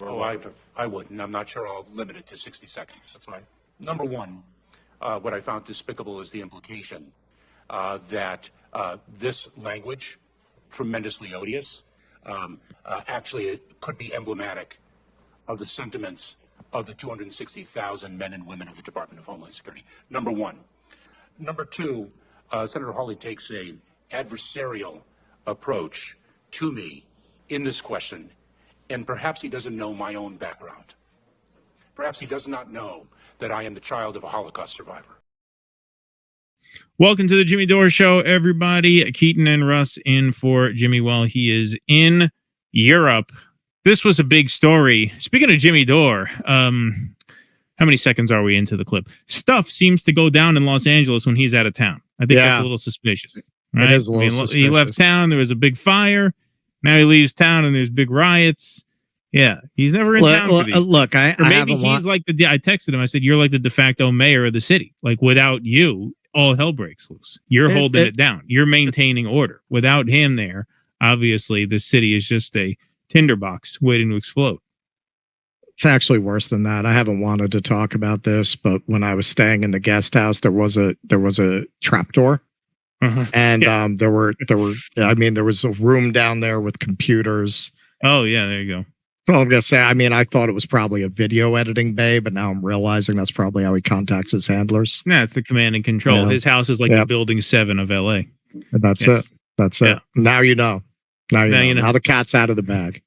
Oh, I wouldn't. I'm not sure I'll limit it to 60 seconds. That's fine. Number one, what I found despicable is the implication that this language, tremendously odious, actually it could be emblematic of the sentiments of the 260,000 men and women of the Department of Homeland Security. Number one. Number two, Senator Hawley takes an adversarial approach to me in this question, and perhaps he doesn't know my own background. Perhaps he does not know that I am the child of a Holocaust survivor. Welcome to the Jimmy Dore Show, everybody. Keaton and Russ in for Jimmy while he is in Europe. This was a big story. Speaking of Jimmy Dore, how many seconds are we into the clip? Stuff seems to go down in Los Angeles when he's out of town. I think that's a little suspicious. Right? It is a little suspicious. He left town. There was a big fire. Now he leaves town and there's big riots. Yeah, he's never in town for these. Look, I texted him. I said, "You're like the de facto mayor of the city. Like without you, all hell breaks loose. You're holding it down. You're maintaining order. Without him there, obviously, the city is just a tinderbox waiting to explode." It's actually worse than that. I haven't wanted to talk about this, but when I was staying in the guest house, there was a trapdoor. And there was a room down there with computers. Oh yeah, there you go. So I'm gonna say, I mean, I thought it was probably a video editing bay, but now I'm realizing that's probably how he contacts his handlers. Yeah, it's the command and control. Yeah. His house is like the Building 7 of LA. And that's it. That's it. Now you know. Now you know. Now the cat's out of the bag.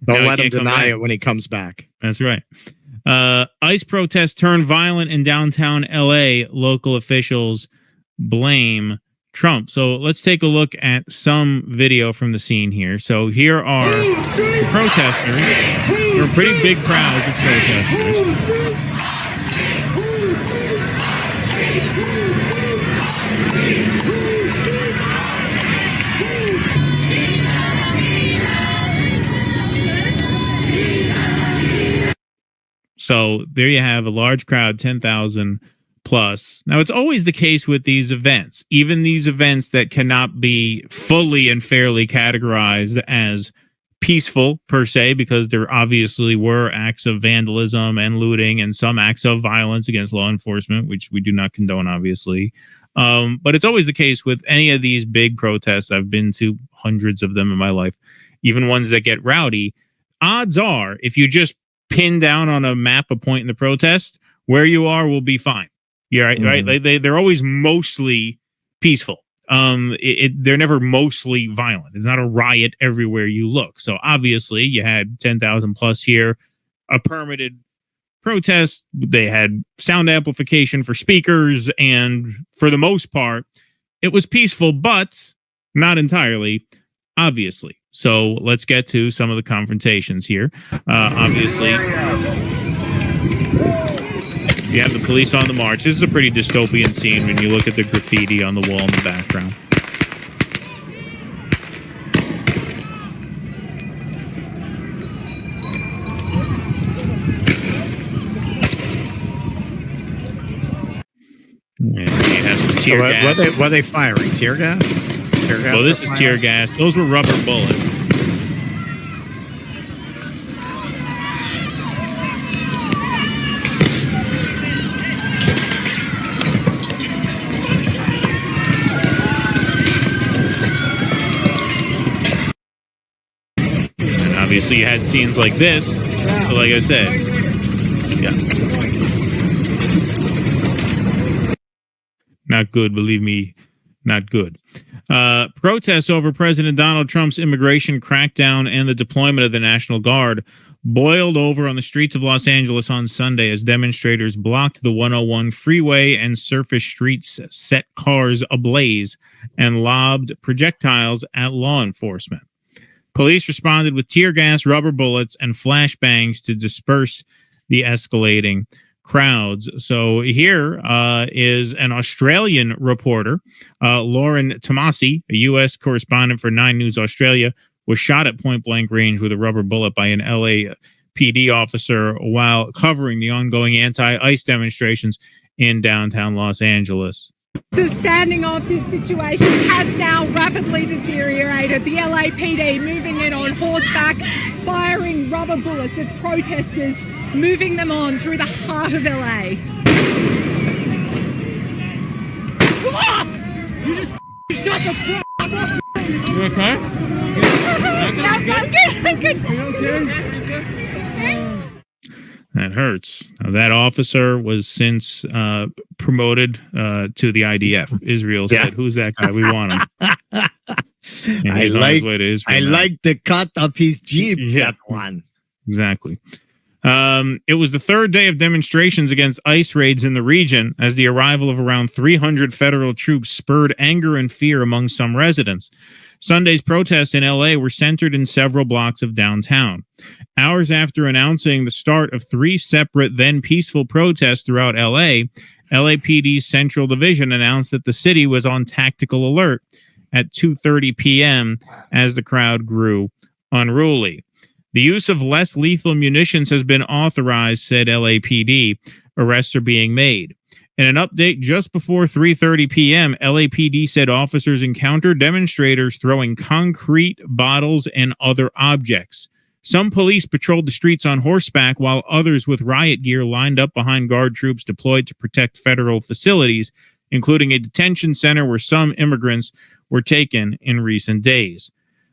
Don't let him deny it when he comes back. That's right. ICE protests turn violent in downtown LA. Local officials blame Trump. So let's take a look at some video from the scene here. So here are the protesters. There are pretty big crowds of protesters. So there you have a large crowd, 10,000 plus. Now, it's always the case with these events, even these events that cannot be fully and fairly categorized as peaceful per se, because there obviously were acts of vandalism and looting and some acts of violence against law enforcement, which we do not condone, obviously. But it's always the case with any of these big protests. I've been to hundreds of them in my life, even ones that get rowdy. Odds are, if you just pin down on a map a point in the protest, where you are will be fine. Yeah, right. They're always mostly peaceful. They're never mostly violent. It's not a riot everywhere you look. So obviously, you had 10,000 plus here, a permitted protest. They had sound amplification for speakers, and for the most part, it was peaceful, but not entirely, obviously. So let's get to some of the confrontations here. Obviously, you have the police on the march. This is a pretty dystopian scene when you look at the graffiti on the wall in the background. And you have some tear gas. Were they firing tear gas? Well, this is tear gas. Those were rubber bullets. And obviously, you had scenes like this. So like I said, not good, believe me. Not good. Protests over President Donald Trump's immigration crackdown and the deployment of the National Guard boiled over on the streets of Los Angeles on Sunday as demonstrators blocked the 101 freeway and surface streets, set cars ablaze, and lobbed projectiles at law enforcement. Police responded with tear gas, rubber bullets, and flashbangs to disperse the escalating crowds. So here is an Australian reporter, Lauren Tomasi, a U.S. correspondent for 9 News Australia, was shot at point-blank range with a rubber bullet by an LAPD officer while covering the ongoing anti-ICE demonstrations in downtown Los Angeles. The standing off this situation has now rapidly deteriorated. The LAPD moving in on horseback, firing rubber bullets at protesters, moving them on through the heart of LA. You just shut the fuck up. You okay? I'm good. That hurts. Now, that officer was since promoted to the IDF. Israel said, "Who's that guy? We want him." And he's on his way to Israel now. like the cut of his Jeep. Yeah. That one. Exactly. It was the third day of demonstrations against ICE raids in the region as the arrival of around 300 federal troops spurred anger and fear among some residents. Sunday's protests in LA were centered in several blocks of downtown. Hours after announcing the start of 3 separate, then peaceful protests throughout LA, LAPD's Central Division announced that the city was on tactical alert at 2:30 p.m. as the crowd grew unruly. The use of less lethal munitions has been authorized, said LAPD. Arrests are being made. In an update just before 3:30 p.m., LAPD said officers encountered demonstrators throwing concrete, bottles, and other objects. Some police patrolled the streets on horseback, while others with riot gear lined up behind guard troops deployed to protect federal facilities, including a detention center where some immigrants were taken in recent days.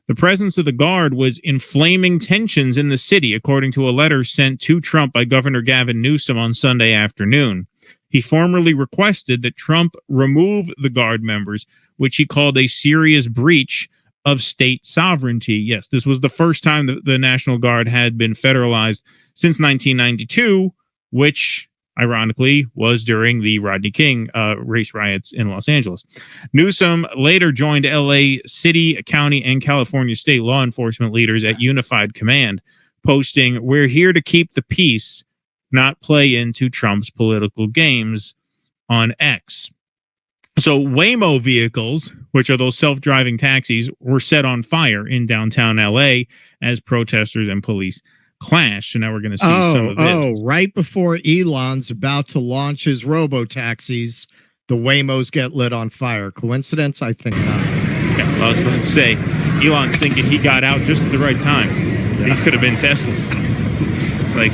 The presence of the guard was inflaming tensions in the city, according to a letter sent to Trump by Governor Gavin Newsom on Sunday afternoon. He formally requested that Trump remove the guard members, which he called a serious breach of state sovereignty. Yes, this was the first time that the National Guard had been federalized since 1992, which ironically was during the Rodney King race riots in Los Angeles. Newsom later joined LA City, County, and California state law enforcement leaders at Unified Command, posting, "We're here to keep the peace, not play into Trump's political games," on X. So Waymo vehicles, which are those self-driving taxis, were set on fire in downtown LA as protesters and police clashed. So now we're going to see some of this. Right before Elon's about to launch his robo-taxis, the Waymos get lit on fire. Coincidence? I think not. Yeah, well, I was going to say, Elon's thinking he got out just at the right time. Yeah. These could have been Teslas. Like,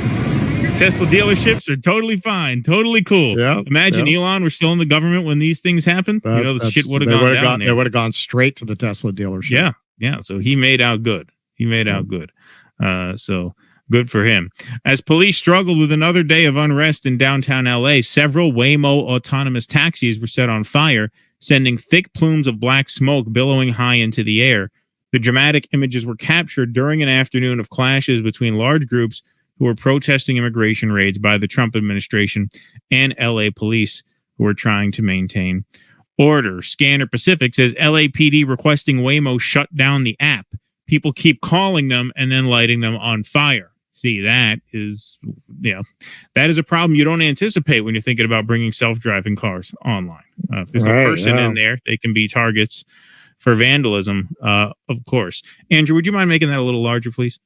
Tesla dealerships are totally fine, totally cool. Yeah, imagine Elon were still in the government when these things happened. The shit would have gone down there. They would have gone straight to the Tesla dealership. Yeah. So he made out good. So good for him. As police struggled with another day of unrest in downtown LA, several Waymo autonomous taxis were set on fire, sending thick plumes of black smoke billowing high into the air. The dramatic images were captured during an afternoon of clashes between large groups who were protesting immigration raids by the Trump administration and LA police who were trying to maintain order. Scanner Pacific says LAPD requesting Waymo shut down the app. People keep calling them and then lighting them on fire. See, that is a problem you don't anticipate when you're thinking about bringing self-driving cars online. If there's a person in there, they can be targets for vandalism, of course. Andrew, would you mind making that a little larger, please?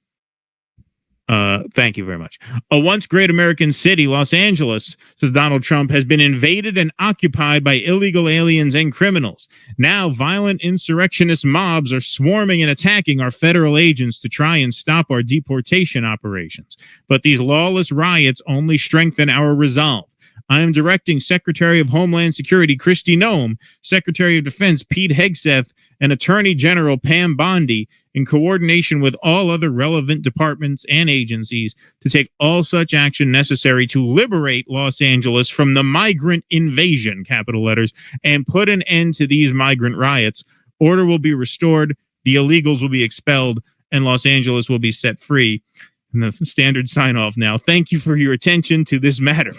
Thank you very much. A once great American city, Los Angeles, says Donald Trump, has been invaded and occupied by illegal aliens and criminals. Now, violent insurrectionist mobs are swarming and attacking our federal agents to try and stop our deportation operations. But these lawless riots only strengthen our resolve. I am directing Secretary of Homeland Security Kristi Noem, Secretary of Defense Pete Hegseth, and Attorney General Pam Bondi, in coordination with all other relevant departments and agencies, to take all such action necessary to liberate Los Angeles from the migrant invasion, capital letters, and put an end to these migrant riots. Order will be restored, the illegals will be expelled, and Los Angeles will be set free. And the standard sign-off now. Thank you for your attention to this matter.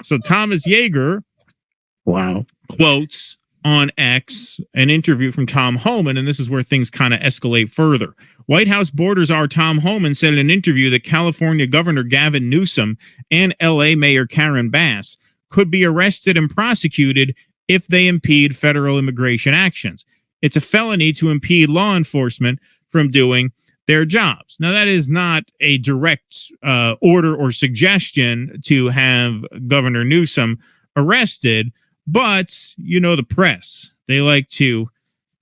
So Thomas Yeager quotes on X an interview from Tom Homan, and this is where things kind of escalate further. White House Borders Czar Tom Homan said in an interview that California Governor Gavin Newsom and LA Mayor Karen Bass could be arrested and prosecuted if they impede federal immigration actions. It's a felony to impede law enforcement from doing their jobs. Now, that is not a direct order or suggestion to have Governor Newsom arrested, But, you know, the press, they like to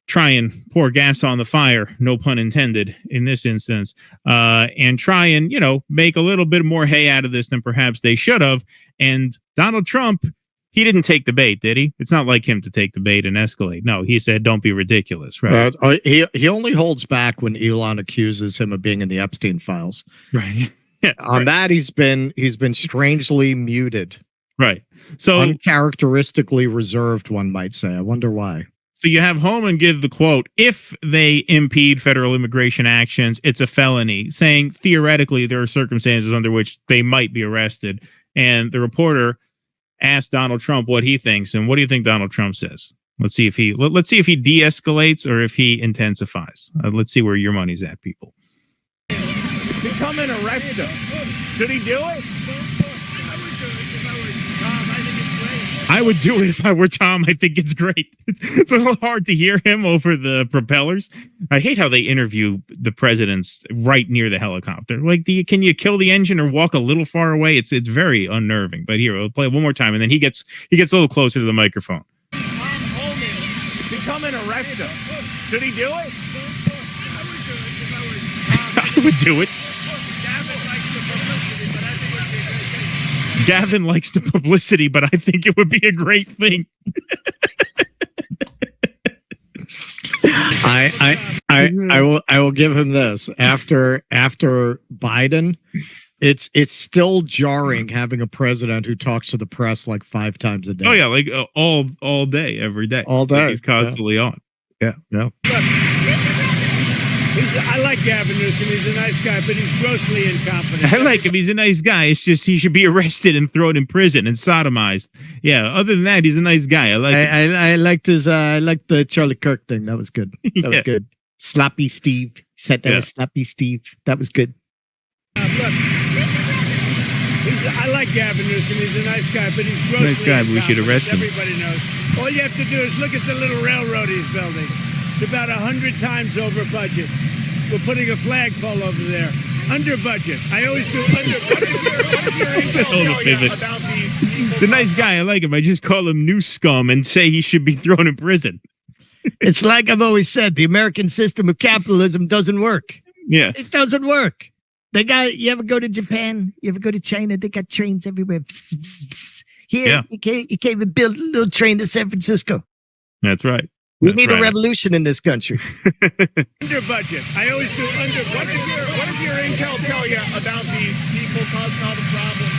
try and pour gas on the fire, no pun intended in this instance, and try and, you know, make a little bit more hay out of this than perhaps they should have. And Donald Trump, he didn't take the bait, did he? It's not like him to take the bait and escalate. No, he said, don't be ridiculous, right? He only holds back when Elon accuses him of being in the Epstein files. Right. Yeah, on that, he's been strangely muted. Right. So uncharacteristically reserved, one might say. I wonder why. So you have Holman give the quote, if they impede federal immigration actions, it's a felony, saying theoretically there are circumstances under which they might be arrested. And the reporter asked Donald Trump what he thinks. And what do you think Donald Trump says? Let's see if he de-escalates or if he intensifies. Let's see where your money's at, people. To come and arrest him. Should he do it? I would do it if I were Tom. I think it's great. It's a little hard to hear him over the propellers. I hate how they interview the presidents right near the helicopter. Like, can you kill the engine or walk a little far away? It's very unnerving. But here, we'll play it one more time, and then he gets a little closer to the microphone. Tom Holman to come and arrest him. Should he do it? I would do it. Gavin likes the publicity, but I think it would be a great thing. I will give him this. After Biden, it's still jarring having a president who talks to the press like 5 times a day. Oh yeah, like all day, every day. All day. Like he's constantly on. Yeah. Yeah. I like Gavin Newsom. He's a nice guy, but he's grossly incompetent. I like him. He's a nice guy. It's just he should be arrested and thrown in prison and sodomized. Yeah. Other than that, he's a nice guy. I like. I liked his. I liked the Charlie Kirk thing. That was good. That was good. Sloppy Steve. Said that was Sloppy Steve. That was good. Look, I like Gavin Newsom. He's a nice guy, but he's grossly nice guy. But we should arrest him. Everybody knows. All you have to do is look at the little railroad he's building. It's about 100 times over budget. We're putting a flagpole over there. Under budget. I always do under budget. He's a nice guy. I like him. I just call him new scum and say he should be thrown in prison. It's like I've always said, the American system of capitalism doesn't work. Yeah. It doesn't work. You ever go to Japan? You ever go to China? They got trains everywhere. Here, you can't even build a little train to San Francisco. That's right. We need a revolution in this country. Under budget. I always do under budget. What does your intel tell you about these people causing all the problems?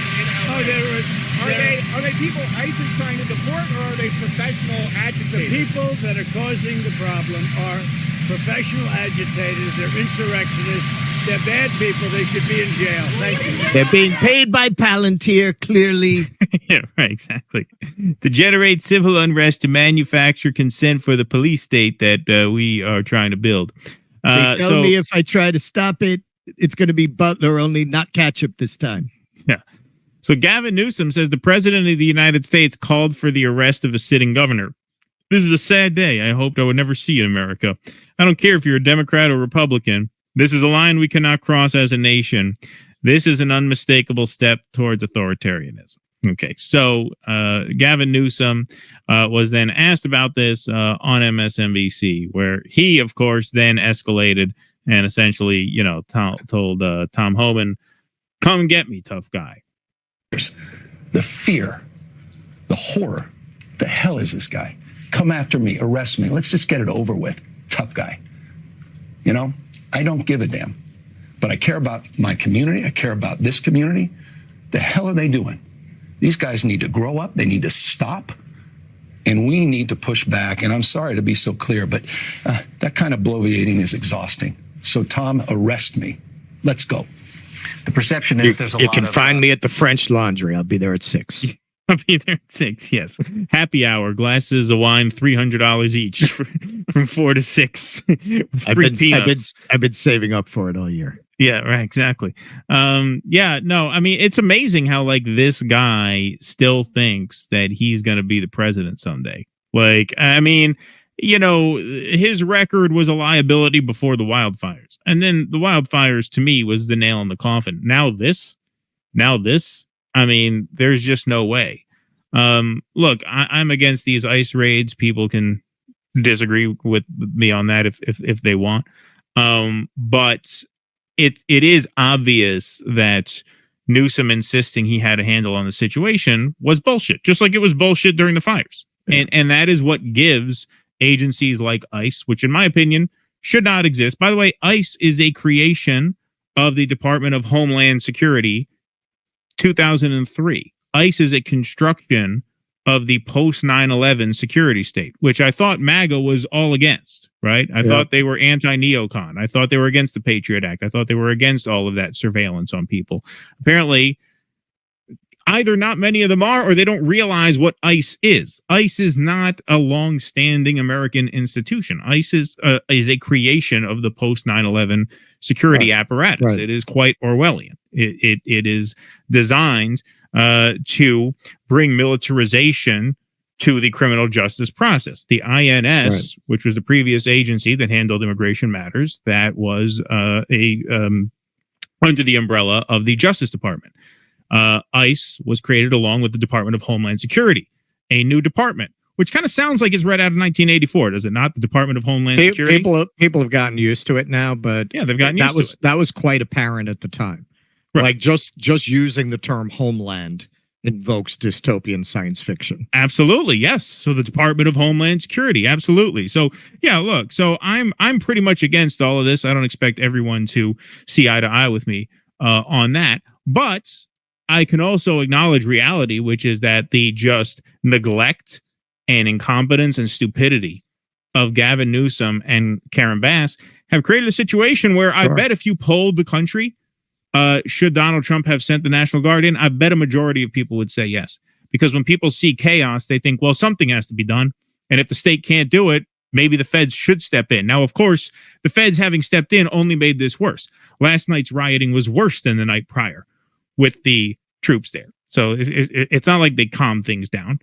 Are they people ISIS trying to deport, or are they professional agitators? The people that are causing the problem are professional agitators. They're insurrectionists. They're bad people. They should be in jail. Thank you. They're being paid by Palantir, clearly. Yeah, right, exactly. To generate civil unrest to manufacture consent for the police state that we are trying to build. They tell me if I try to stop it, it's going to be Butler, only not ketchup this time. Yeah. So Gavin Newsom says the president of the United States called for the arrest of a sitting governor. This is a sad day. I hoped I would never see in America. I don't care if you're a Democrat or Republican. This is a line we cannot cross as a nation. This is an unmistakable step towards authoritarianism. Okay, so Gavin Newsom was then asked about this on MSNBC, where he, of course, then escalated and essentially, you know, told Tom Homan, "Come and get me, tough guy." The fear, the horror. The hell is this guy? Come after me, arrest me. Let's just get it over with. Tough guy. You know, I don't give a damn, but I care about my community. I care about this community. The hell are they doing? These guys need to grow up. They need to stop. And we need to push back. And I'm sorry to be so clear, but that kind of bloviating is exhausting. So, Tom, arrest me. Let's go. The perception is there's a lot of... You can find me at the French Laundry. I'll be there at 6. I'll be there at 6, yes. Happy hour, glasses of wine, $300 each from 4 to 6. I've been saving up for it all year. Yeah, right, exactly. Yeah, no, I mean, it's amazing how, like, this guy still thinks that he's going to be the president someday. Like, I mean, you know, his record was a liability before the wildfires. And then the wildfires, to me, was the nail in the coffin. Now this, I mean, there's just no way. Look, I'm against these ICE raids. People can disagree with me on that if they want. But it is obvious that Newsom insisting he had a handle on the situation was bullshit, just like it was bullshit during the fires. Yeah. And that is what gives agencies like ICE, which in my opinion should not exist. By the way, ICE is a creation of the Department of Homeland Security, 2003. ICE is a construction of the post 9/11 security state, which I thought MAGA was all against, right? I thought they were anti-neocon. I thought they were against the Patriot Act. I thought they were against all of that surveillance on people. Apparently, either not many of them are, or they don't realize what ICE is. ICE is not a long-standing American institution. ICE is a creation of the post 9/11 security apparatus. Right. It is quite Orwellian. It is designed to bring militarization to the criminal justice process. The INS, which was the previous agency that handled immigration matters, that was under the umbrella of the Justice Department. ICE was created along with the Department of Homeland Security, a new department, which kind of sounds like it's right out of 1984, does it not? The Department of Homeland Security. People have gotten used to it now, but yeah, they've gotten used to it. That was quite apparent at the time. Right. Like just using the term homeland invokes dystopian science fiction. Absolutely, yes. So the Department of Homeland Security, absolutely. So yeah, look. So I'm pretty much against all of this. I don't expect everyone to see eye to eye with me on that, but I can also acknowledge reality, which is that the just neglect and incompetence and stupidity of Gavin Newsom and Karen Bass have created a situation where I bet if you polled the country, should Donald Trump have sent the National Guard in, I bet a majority of people would say yes. Because when people see chaos, they think, well, something has to be done. And if the state can't do it, maybe the feds should step in. Now, of course, the feds having stepped in only made this worse. Last night's rioting was worse than the night prior with the troops there. So it's not like they calmed things down.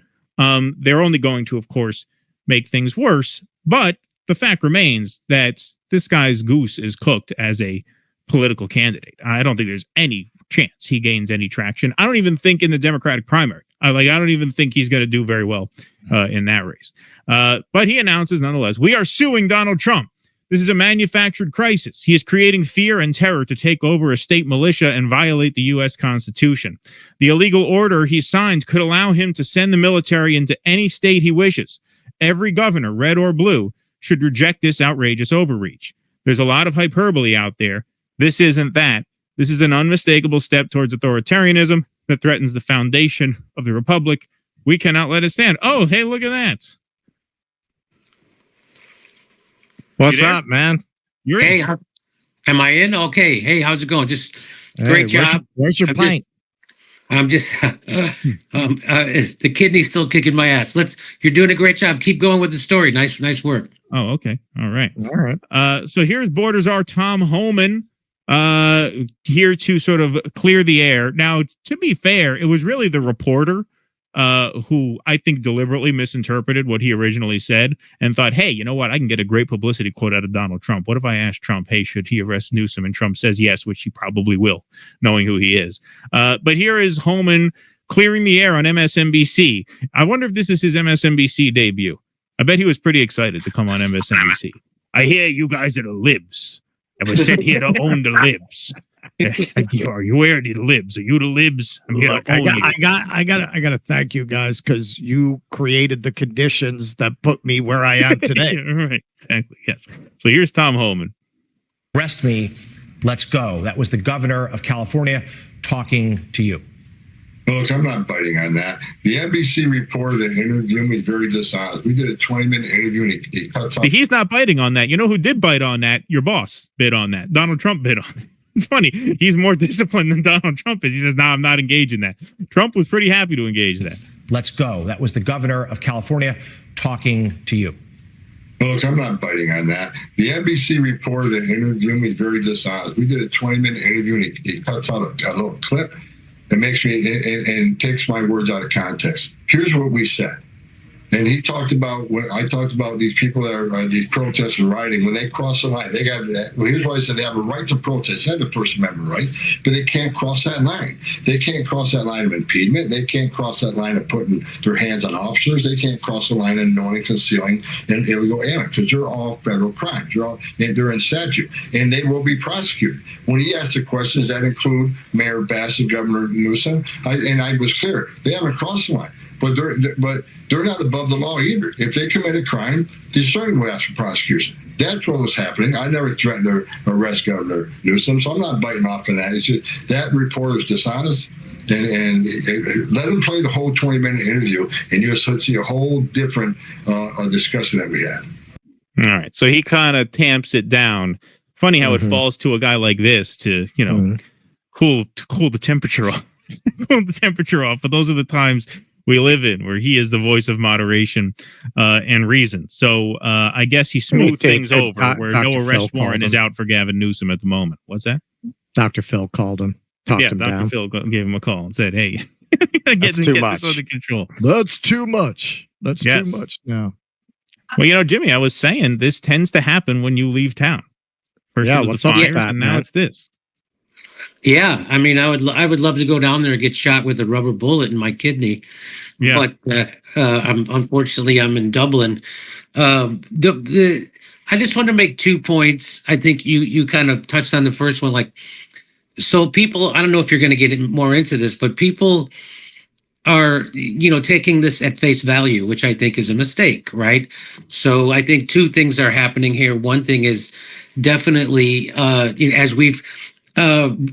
They're only going to, of course, make things worse. But the fact remains that this guy's goose is cooked as a political candidate. I don't think there's any chance he gains any traction. I don't even think in the Democratic primary. I don't even think he's going to do very well in that race. But he announces nonetheless, we are suing Donald Trump. This is a manufactured crisis. He is creating fear and terror to take over a state militia and violate the U.S. Constitution. The illegal order he signed could allow him to send the military into any state he wishes. Every governor, red or blue, should reject this outrageous overreach. There's a lot of hyperbole out there. This isn't that. This is an unmistakable step towards authoritarianism that threatens the foundation of the republic. We cannot let it stand. Oh, hey, look at that. What's up, man? You're in. Am I in? Okay. Hey, how's it going? Just great job. Where's your pint? I'm just the kidney's still kicking my ass. You're doing a great job. Keep going with the story. Nice work. Oh, okay. All right. So here's Borders Are Tom Homan here to sort of clear the air. Now, to be fair, it was really the reporter who I think deliberately misinterpreted what he originally said and thought, hey, you know what? I can get a great publicity quote out of Donald Trump. What if I ask Trump, hey, should he arrest Newsom? And Trump says yes, which he probably will, knowing who he is. But here is Homan clearing the air on MSNBC. I wonder if this is his MSNBC debut. I bet he was pretty excited to come on MSNBC. I hear you guys are the libs, and we're sent here to own the libs. Are you where the libs? Are you the libs? I'm here to own you. I gotta thank you guys because you created the conditions that put me where I am today. Right, exactly. Yes. So here's Tom Homan. Arrest me. Let's go. That was the governor of California talking to you. Look, I'm not biting on that. The NBC reporter that interviewed me very dishonest. We did a 20-minute interview, and he cuts off. He's not biting on that. You know who did bite on that? Your boss bit on that. Donald Trump bit on it. It's funny. He's more disciplined than Donald Trump is. He says, no, I'm not engaging that. Trump was pretty happy to engage that. Let's go. That was the governor of California talking to you. Look, I'm not biting on that. The NBC reporter that interviewed me very dishonest. We did a 20-minute interview, and he cuts out a little clip. It makes me and takes my words out of context. Here's what we said. And he talked about what I talked about, these people that are these protests and rioting. When they cross the line, they got that. Well, here's why I said they have a right to protest. They have the First Amendment rights, but they can't cross that line. They can't cross that line of impediment. They can't cross that line of putting their hands on officers. They can't cross the line of knowing, concealing, and illegal alien, because they're all federal crimes. They're in statute, and they will be prosecuted. When he asked the question, does that include Mayor Bass and Governor Newsom? I was clear. They haven't crossed the line. But they're not above the law either. If they commit a crime, they certainly will ask for prosecution. That's what was happening. I never threatened to arrest Governor Newsom, so I'm not biting off on that. It's just that reporter is dishonest, and let him play the whole 20-minute interview, and you'll see a whole different discussion that we had. All right, so he kind of tamps it down. Funny how it falls to a guy like this to, cool the temperature off. Cool the temperature off. But those are the times we live in, where he is the voice of moderation and reason. So I guess he smoothed things over, where no arrest warrant is out for Gavin Newsom at the moment. What's that? Dr. Phil called him. Talked him Dr. down. Phil gave him a call and said, "Hey, get this under control." That's too much. That's too much now. Well, Jimmy, I was saying this tends to happen when you leave town. First it was the fires, and now it's this. Yeah, I mean, I would love to go down there and get shot with a rubber bullet in my kidney, but unfortunately I'm in Dublin. I just want to make 2 points. I think you kind of touched on the first one, so people. I don't know if you're going to get more into this, but people are taking this at face value, which I think is a mistake, right? So I think 2 things are happening here. One thing is definitely as we've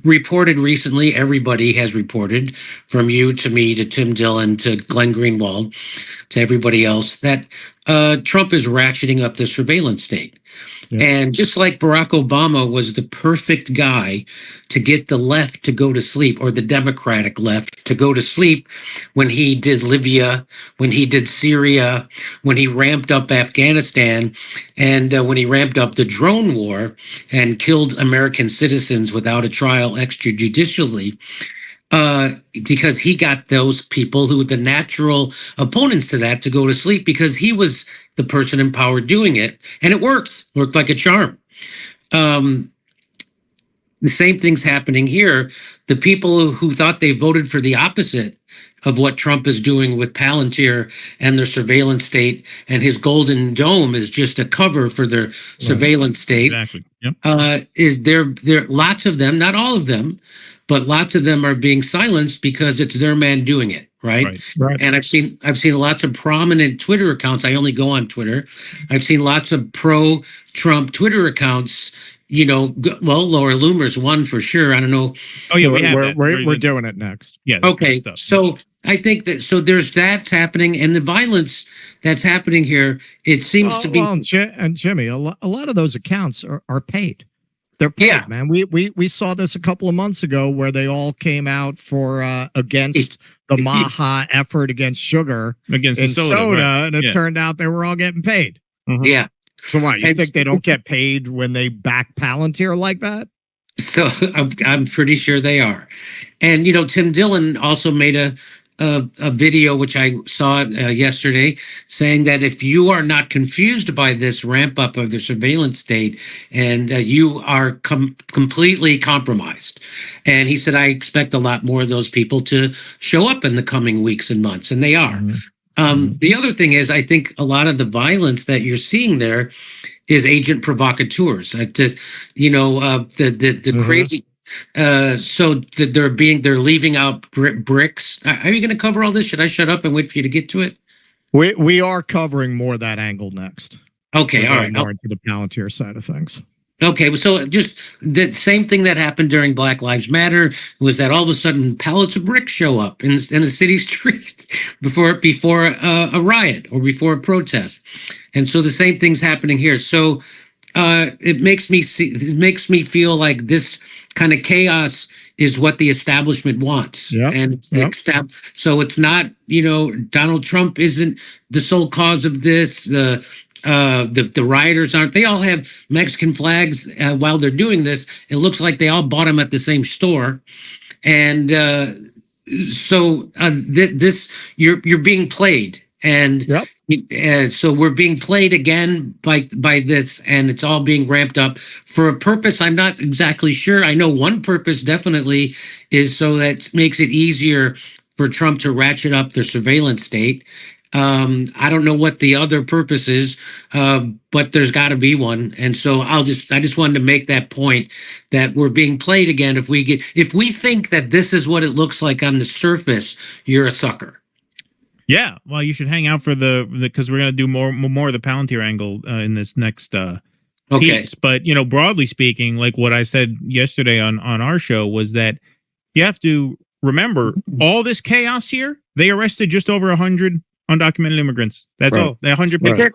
reported recently, everybody has reported, from you to me to Tim Dillon to Glenn Greenwald to everybody else, that Trump is ratcheting up the surveillance state. Yeah. And just like Barack Obama was the perfect guy to get the left to go to sleep, or the Democratic left to go to sleep, when he did Libya, when he did Syria, when he ramped up Afghanistan, and when he ramped up the drone war and killed American citizens without a trial extrajudicially, because he got those people who were the natural opponents to that to go to sleep, because he was the person in power doing it, and it worked like a charm. The same thing's happening here. The people who thought they voted for the opposite of what Trump is doing with Palantir and their surveillance state, and his golden dome is just a cover for their surveillance state. Exactly. Yep. Is there lots of them, not all of them, but lots of them are being silenced because it's their man doing it, right? And I've seen lots of prominent Twitter accounts. I only go on Twitter. I've seen lots of pro-Trump Twitter accounts. Laura Loomer's one for sure. I don't know. Oh yeah, we're doing it next. Yeah. Okay. So I think that there's that's happening, and the violence that's happening here. It seems to be. And Jimmy, a lot of those accounts are paid. They're paid, man. We saw this a couple of months ago, where they all came out for against the Maha effort against sugar, against the soda, and it turned out they were all getting paid. Mm-hmm. Yeah. So what, you think they don't get paid when they back Palantir like that? So I'm pretty sure they are. And, Tim Dillon also made a video, which I saw yesterday, saying that if you are not confused by this ramp up of the surveillance state, and you are completely compromised. And he said, I expect a lot more of those people to show up in the coming weeks and months, and they are. Mm-hmm. The other thing is, I think a lot of the violence that you're seeing there is agent provocateurs. The crazy. So they're leaving out bricks. Are you going to cover all this? Should I shut up and wait for you to get to it? We are covering more of that angle next. Okay, all right. More into the Palantir side of things. Okay, so just the same thing that happened during Black Lives Matter was that all of a sudden pallets of bricks show up in the city street before a riot or before a protest, and so the same thing's happening here. So it makes me feel like this kind of chaos is what the establishment wants. Yep. And so it's not, Donald Trump isn't the sole cause of this. The rioters aren't. They all have Mexican flags while they're doing this. It looks like they all bought them at the same store, and so this you're being played. And So we're being played again by this, and it's all being ramped up for a purpose I'm not exactly sure. I know one purpose definitely is so that it makes it easier for Trump to ratchet up their surveillance state. I don't know what the other purpose is, but there's got to be one. And so I just wanted to make that point that we're being played again. If we think that this is what it looks like on the surface, you're a sucker. Yeah, well, you should hang out for because we're going to do more of the Palantir angle in this next piece. But, broadly speaking, like what I said yesterday on our show was that you have to remember all this chaos here. They arrested just over 100 undocumented immigrants. That's all. 100 people. Right.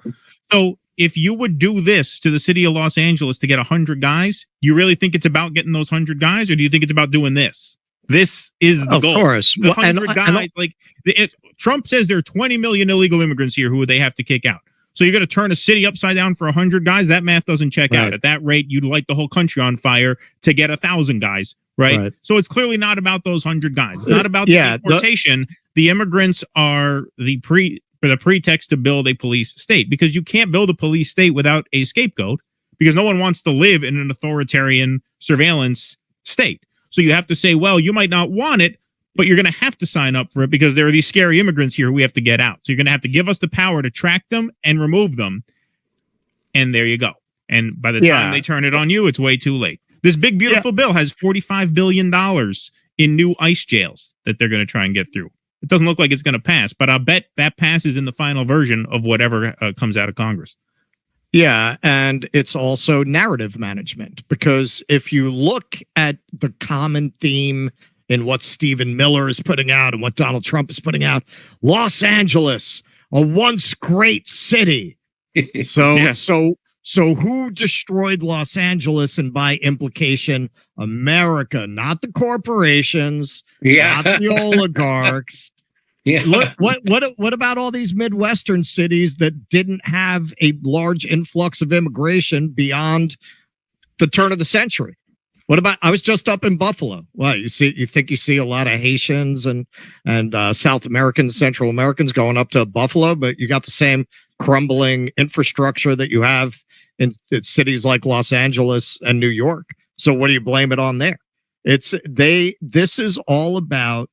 So if you would do this to the city of Los Angeles to get 100 guys, you really think it's about getting those 100 guys, or do you think it's about doing this? This is the goal. Of course. The 100 guys, Trump says there are 20 million illegal immigrants here who they have to kick out. So you're going to turn a city upside down for 100 guys? That math doesn't check out. At that rate, you'd light the whole country on fire to get 1,000 guys, right? So it's clearly not about those 100 guys. It's not about the deportation. The immigrants are the pretext to build a police state, because you can't build a police state without a scapegoat, because no one wants to live in an authoritarian surveillance state. So you have to say, well, you might not want it, but you're going to have to sign up for it because there are these scary immigrants here who we have to get out. So you're going to have to give us the power to track them and remove them. And there you go. And by the time they turn it on you, it's way too late. This big, beautiful bill has $45 billion in new ICE jails that they're going to try and get through. It doesn't look like it's going to pass, but I'll bet that passes in the final version of whatever comes out of Congress. Yeah, and it's also narrative management, because if you look at the common theme in what Stephen Miller is putting out and what Donald Trump is putting out, Los Angeles, a once great city. So who destroyed Los Angeles, and by implication, America, not the corporations, not the oligarchs. Look, what about all these Midwestern cities that didn't have a large influx of immigration beyond the turn of the century? What about, I was just up in Buffalo. Well, you think you see a lot of Haitians and South Americans, Central Americans going up to Buffalo, but you got the same crumbling infrastructure that you have in cities like Los Angeles and New York. So what do you blame it on there? This is all about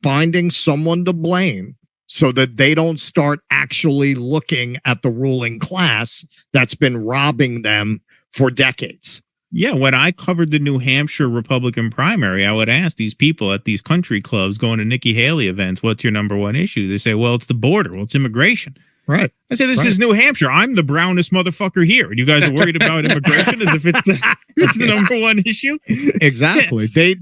finding someone to blame so that they don't start actually looking at the ruling class that's been robbing them for decades. Yeah, when I covered the New Hampshire Republican primary, I would ask these people at these country clubs going to Nikki Haley events, what's your number one issue? They say, well, it's the border. Well, it's immigration. Right. I say, this is New Hampshire. I'm the brownest motherfucker here. And you guys are worried about immigration as if it's the number one issue? Exactly. They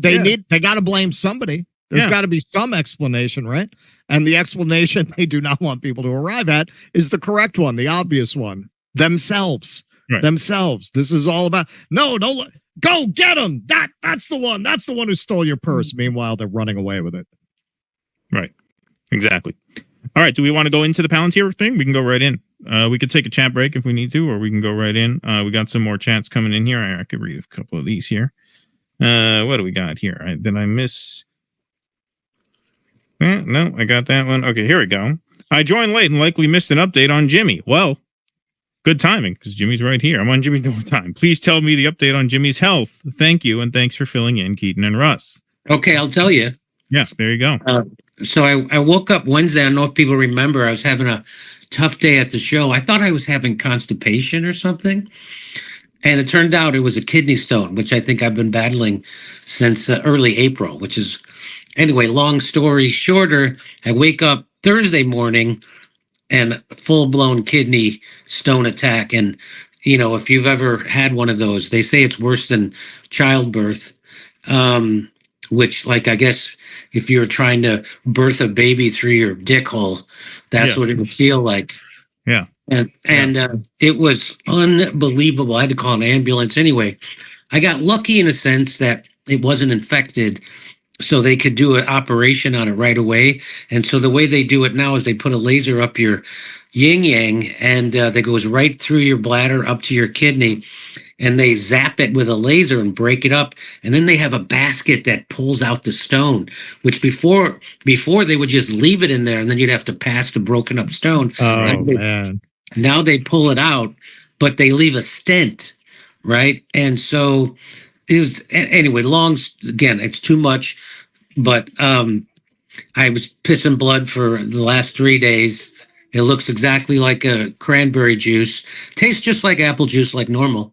got to blame somebody. There's got to be some explanation, right? And the explanation they do not want people to arrive at is the correct one, the obvious one. Themselves. Right. Themselves. This is all about, no, go get them. That's the one. That's the one who stole your purse. Meanwhile, they're running away with it. Right. Exactly. All right. Do we want to go into the Palantir thing? We can go right in. We could take a chat break if we need to, or we can go right in. We got some more chats coming in here. I could read a couple of these here. What do we got here? Did I miss... No, I got that one. Okay, here we go. I joined late and likely missed an update on Jimmy. Well, good timing, because Jimmy's right here. I'm on Jimmy all the time. Please tell me the update on Jimmy's health. Thank you, and thanks for filling in, Keaton and Russ. Okay, I'll tell you. Yeah, there you go. So I woke up Wednesday. I don't know if people remember. I was having a tough day at the show. I thought I was having constipation or something. And it turned out it was a kidney stone, which I think I've been battling since early April, which is... Anyway, long story shorter, I wake up Thursday morning and full-blown kidney stone attack. And, if you've ever had one of those, they say it's worse than childbirth, which, I guess if you're trying to birth a baby through your dick hole, that's what it would feel like. Yeah. And it was unbelievable. I had to call an ambulance. Anyway, I got lucky in a sense that it wasn't infected, so they could do an operation on it right away. And so the way they do it now is they put a laser up your yin yang, and that goes right through your bladder up to your kidney. and they zap it with a laser and break it up. And then they have a basket that pulls out the stone, which before they would just leave it in there, and then you'd have to pass the broken up stone. Oh, man. Now they pull it out, but they leave a stent, right? And so it was, anyway, again, it's too much, but I was pissing blood for the last 3 days. It looks exactly like a cranberry juice. Tastes just like apple juice, like normal.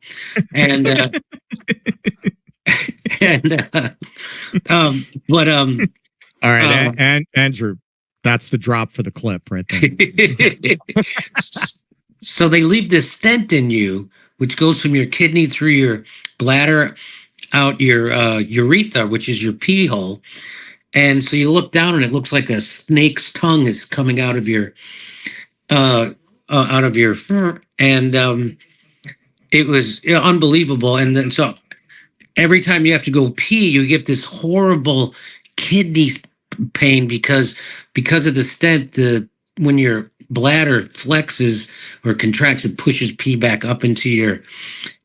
And all right, and Andrew, that's the drop for the clip right there. So they leave this stent in you, which goes from your kidney through your bladder out your urethra, which is your pee hole. And so you look down and it looks like a snake's tongue is coming out of your and it was unbelievable. And then so every time you have to go pee, you get this horrible kidney pain because of the stent. When your bladder flexes or contracts, it pushes pee back up into your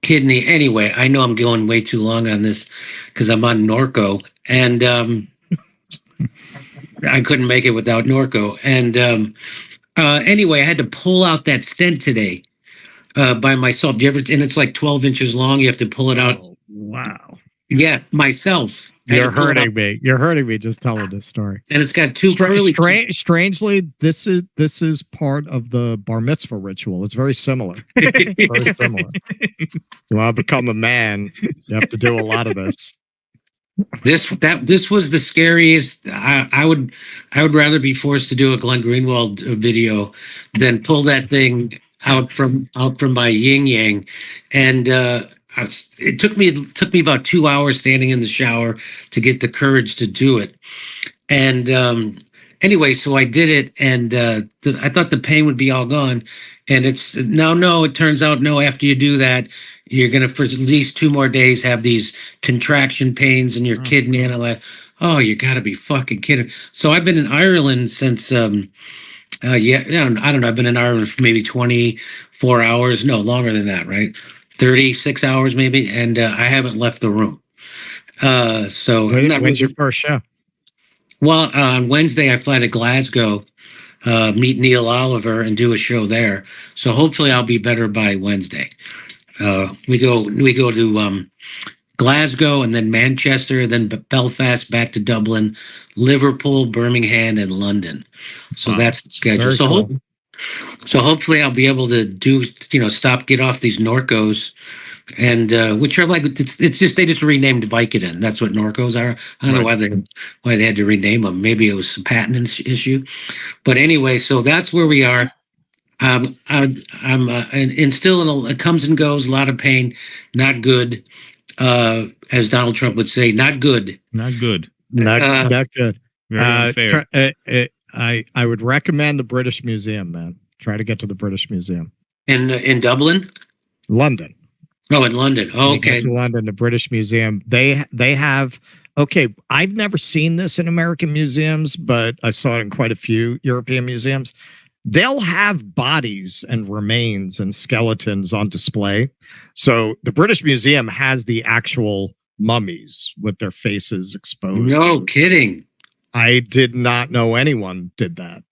kidney. Anyway, I know I'm going way too long on this because I'm on Norco, and I couldn't make it without Norco. And anyway, I had to pull out that stent today by myself. And it's like 12 inches long. You have to pull it out. Oh, wow. Yeah, myself. You're hurting me. You're hurting me just telling this story. And it's got two curly. Strangely, this is part of the bar mitzvah ritual. It's very similar. Very similar. You want to become a man, you have to do a lot of this. This was the scariest. I would rather be forced to do a Glenn Greenwald video than pull that thing out from my yin yang. And it took me about 2 hours standing in the shower to get the courage to do it. And anyway, so I did it, and I thought the pain would be all gone. And it's no, it turns out no, after you do that, you're going to, for at least 2 more days, have these contraction pains in your kidney. And I'm like, oh, you got to be fucking kidding. So I've been in Ireland since, I don't know. I've been in Ireland for maybe 24 hours. No, longer than that, right? 36 hours maybe. And I haven't left the room. So when's your first show? Well, on Wednesday, I fly to Glasgow, meet Neil Oliver and do a show there. So hopefully I'll be better by Wednesday. We go to Glasgow and then Manchester, then Belfast, back to Dublin, Liverpool, Birmingham, and London. So that's the schedule. So, cool. So hopefully I'll be able to do, get off these Norcos, and which are like, it's just, they just renamed Vicodin. That's what Norcos are. I don't know why they had to rename them. Maybe it was a patent issue. But anyway, so that's where we are. I'm and still it comes and goes, a lot of pain, not good. As Donald Trump would say, not good. Not good. Not good. Very unfair. I would recommend the British Museum, man. Try to get to the British Museum. In Dublin? London. Oh, in London. Oh, okay. To London, the British Museum. They have, okay, I've never seen this in American museums, but I saw it in quite a few European museums. They'll have bodies and remains and skeletons on display. So the British Museum has the actual mummies with their faces exposed. No kidding. I did not know anyone did that.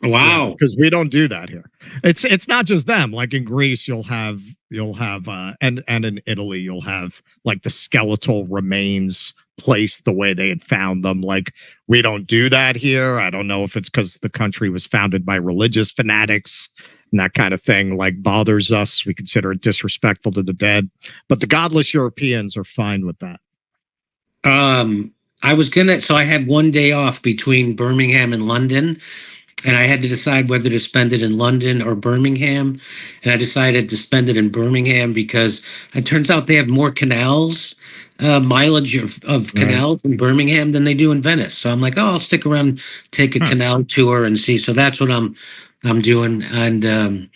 Wow. Because we don't do that here. It's not just them. Like in Greece, you'll have and in Italy, you'll have like the skeletal remains placed the way they had found them. Like, we don't do that here. I don't know if it's because the country was founded by religious fanatics and that kind of thing, like, bothers us. We consider it disrespectful to the dead. But the godless Europeans are fine with that. So I had 1 day off between Birmingham and London, and I had to decide whether to spend it in London or Birmingham. And I decided to spend it in Birmingham because it turns out they have more canals, mileage of canals in Birmingham than they do in Venice. So I'm like, oh, I'll stick around, take a canal tour and see. So that's what I'm doing. And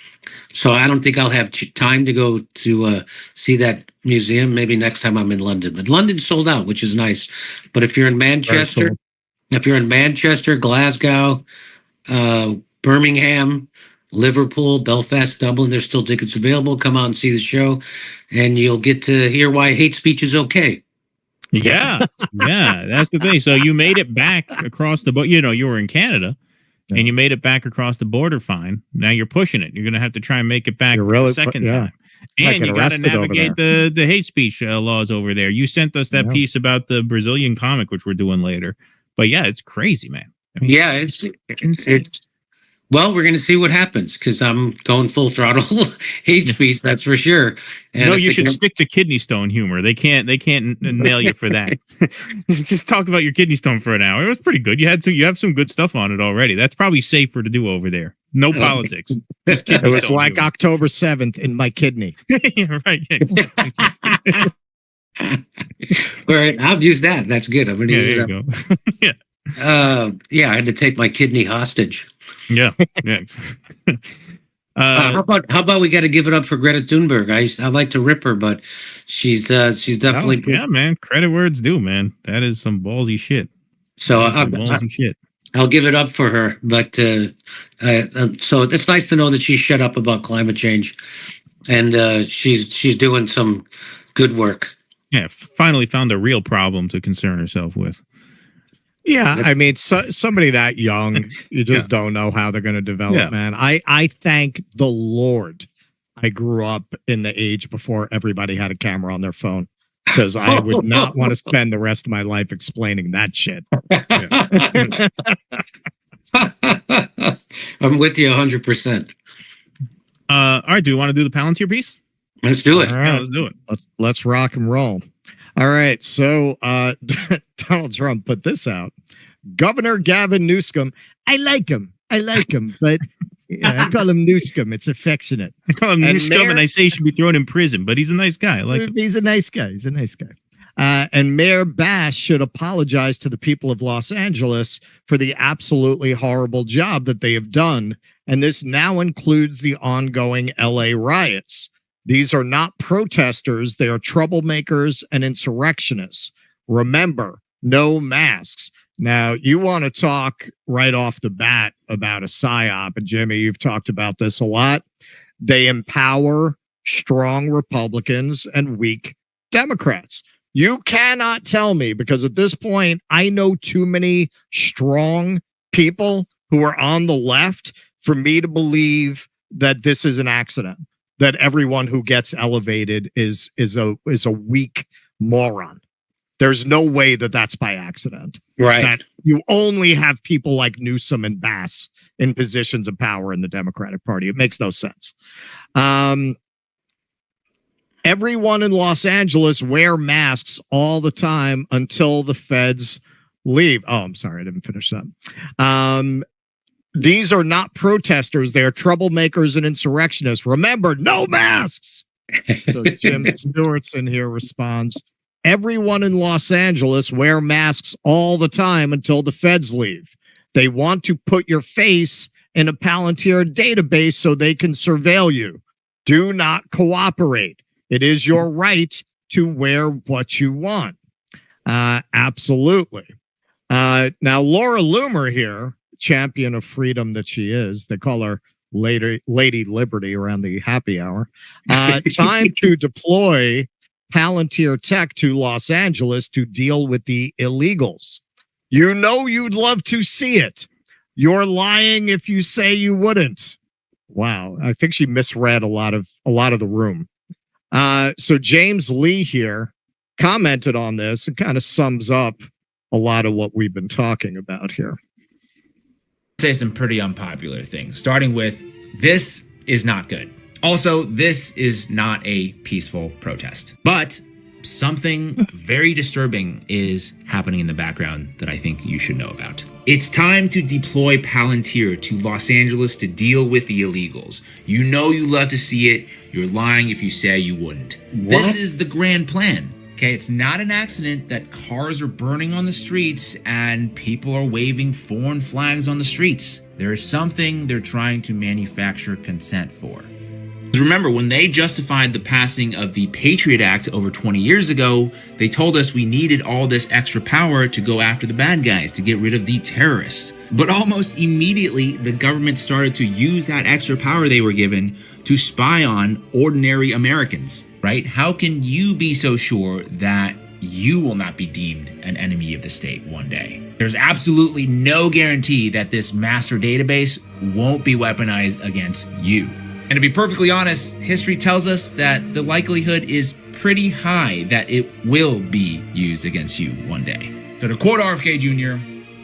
so I don't think I'll have time to go to see that museum. Maybe next time I'm in London. But London's sold out, which is nice. But if you're in Manchester, Glasgow, Birmingham, Liverpool, Belfast, Dublin. There's still tickets available. Come out and see the show, and you'll get to hear why hate speech is okay. Yeah, yeah, that's the thing. So you made it back across the border. You know, you were in Canada, and you made it back across the border fine. Now you're pushing it. You're going to have to try and make it back the second time. And you got to navigate the hate speech laws over there. You sent us that piece about the Brazilian comic, which we're doing later. But yeah, it's crazy, man. I mean, yeah, it's well, we're going to see what happens because I'm going full throttle hate speech. That's for sure. And no, you should stick to kidney stone humor. They can't nail you for that. Just talk about your kidney stone for an hour. It was pretty good. You have some good stuff on it already. That's probably safer to do over there. No politics. Just it was like humor. October 7th in my kidney. Yeah, right. All right, I'll use that. That's good. I'm going to use that. There you go. Yeah, I had to take my kidney hostage. Yeah. How about we got to give it up for Greta Thunberg? I like to rip her, but she's definitely yeah, man. Credit where it's due, man. That is some ballsy shit. So I'll give it up for her. But so it's nice to know that she's shut up about climate change, and she's doing some good work. Yeah, finally found a real problem to concern herself with. Yeah, I mean, somebody that young, you just don't know how they're going to develop, man. I thank the Lord I grew up in the age before everybody had a camera on their phone, because I would not want to spend the rest of my life explaining that shit. I'm with you 100%. All right, do you want to do the Palantir piece? Let's do it. All right, yeah, let's do it. Let's rock and roll. All right, so Donald Trump put this out. Governor Gavin Newsom, I like him, but I call him Newsom. It's affectionate. I call him Newsom, and I say he should be thrown in prison, but he's a nice guy. I like him. He's a nice guy. And Mayor Bass should apologize to the people of Los Angeles for the absolutely horrible job that they have done. And this now includes the ongoing LA riots. These are not protesters. They are troublemakers and insurrectionists. Remember, no masks. Now, you want to talk right off the bat about a psyop, and Jimmy, you've talked about this a lot. They empower strong Republicans and weak Democrats. You cannot tell me, because at this point, I know too many strong people who are on the left for me to believe that this is an accident, that everyone who gets elevated is a weak moron. There's no way that that's by accident. Right. That you only have people like Newsom and Bass in positions of power in the Democratic Party. It makes no sense. Everyone in Los Angeles wear masks all the time until the feds leave. Oh, I'm sorry. I didn't finish that. These are not protesters. They are troublemakers and insurrectionists. Remember, no masks. So Jim Stewartson here responds, everyone in Los Angeles wear masks all the time until the feds leave. They want to put your face in a Palantir database so they can surveil you. Do not cooperate. It is your right to wear what you want. Absolutely. Now, Laura Loomer here, champion of freedom that she is, they call her Lady Liberty around the happy hour. Time to deploy Palantir tech to Los Angeles to deal with the illegals. You know you'd love to see it. You're lying if you say you wouldn't. Wow, I think she misread a lot of the room. So James Lee here commented on this and kind of sums up a lot of what we've been talking about here. Say some pretty unpopular things, starting with this is not good. Also, this is not a peaceful protest, but something very disturbing is happening in the background that I think you should know about. It's time to deploy Palantir to Los Angeles to deal with the illegals. You know you love to see it. You're lying if you say you wouldn't. What? This is the grand plan. Okay, it's not an accident that cars are burning on the streets and people are waving foreign flags on the streets. There is something they're trying to manufacture consent for. Remember, when they justified the passing of the Patriot Act over 20 years ago, they told us we needed all this extra power to go after the bad guys, to get rid of the terrorists. But almost immediately, the government started to use that extra power they were given to spy on ordinary Americans, right? How can you be so sure that you will not be deemed an enemy of the state one day? There's absolutely no guarantee that this master database won't be weaponized against you. And to be perfectly honest, history tells us that the likelihood is pretty high that it will be used against you one day. So to quote RFK Jr.,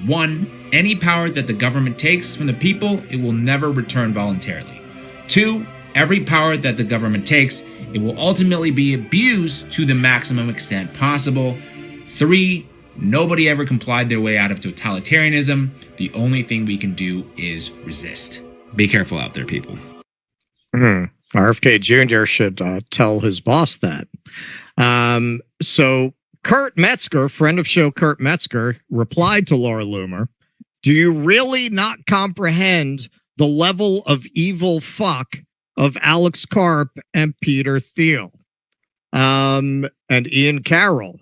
1, any power that the government takes from the people, it will never return voluntarily. 2, every power that the government takes, it will ultimately be abused to the maximum extent possible. 3, nobody ever complied their way out of totalitarianism. The only thing we can do is resist. Be careful out there, people. RFK Jr. should tell his boss that. So Kurt Metzger, friend of show Kurt Metzger, replied to Laura Loomer, "Do you really not comprehend the level of evil fuck of Alex Karp and Peter Thiel?" And Ian Carroll,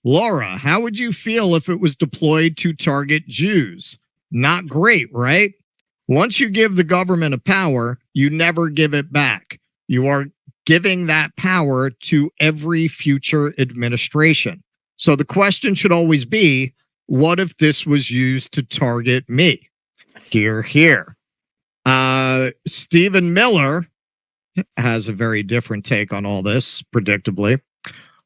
"Laura, how would you feel if it was deployed to target Jews? Not great, right? Once you give the government a power, you never give it back. You are giving that power to every future administration. So the question should always be, what if this was used to target me?" Hear, hear. Stephen Miller has a very different take on all this, predictably.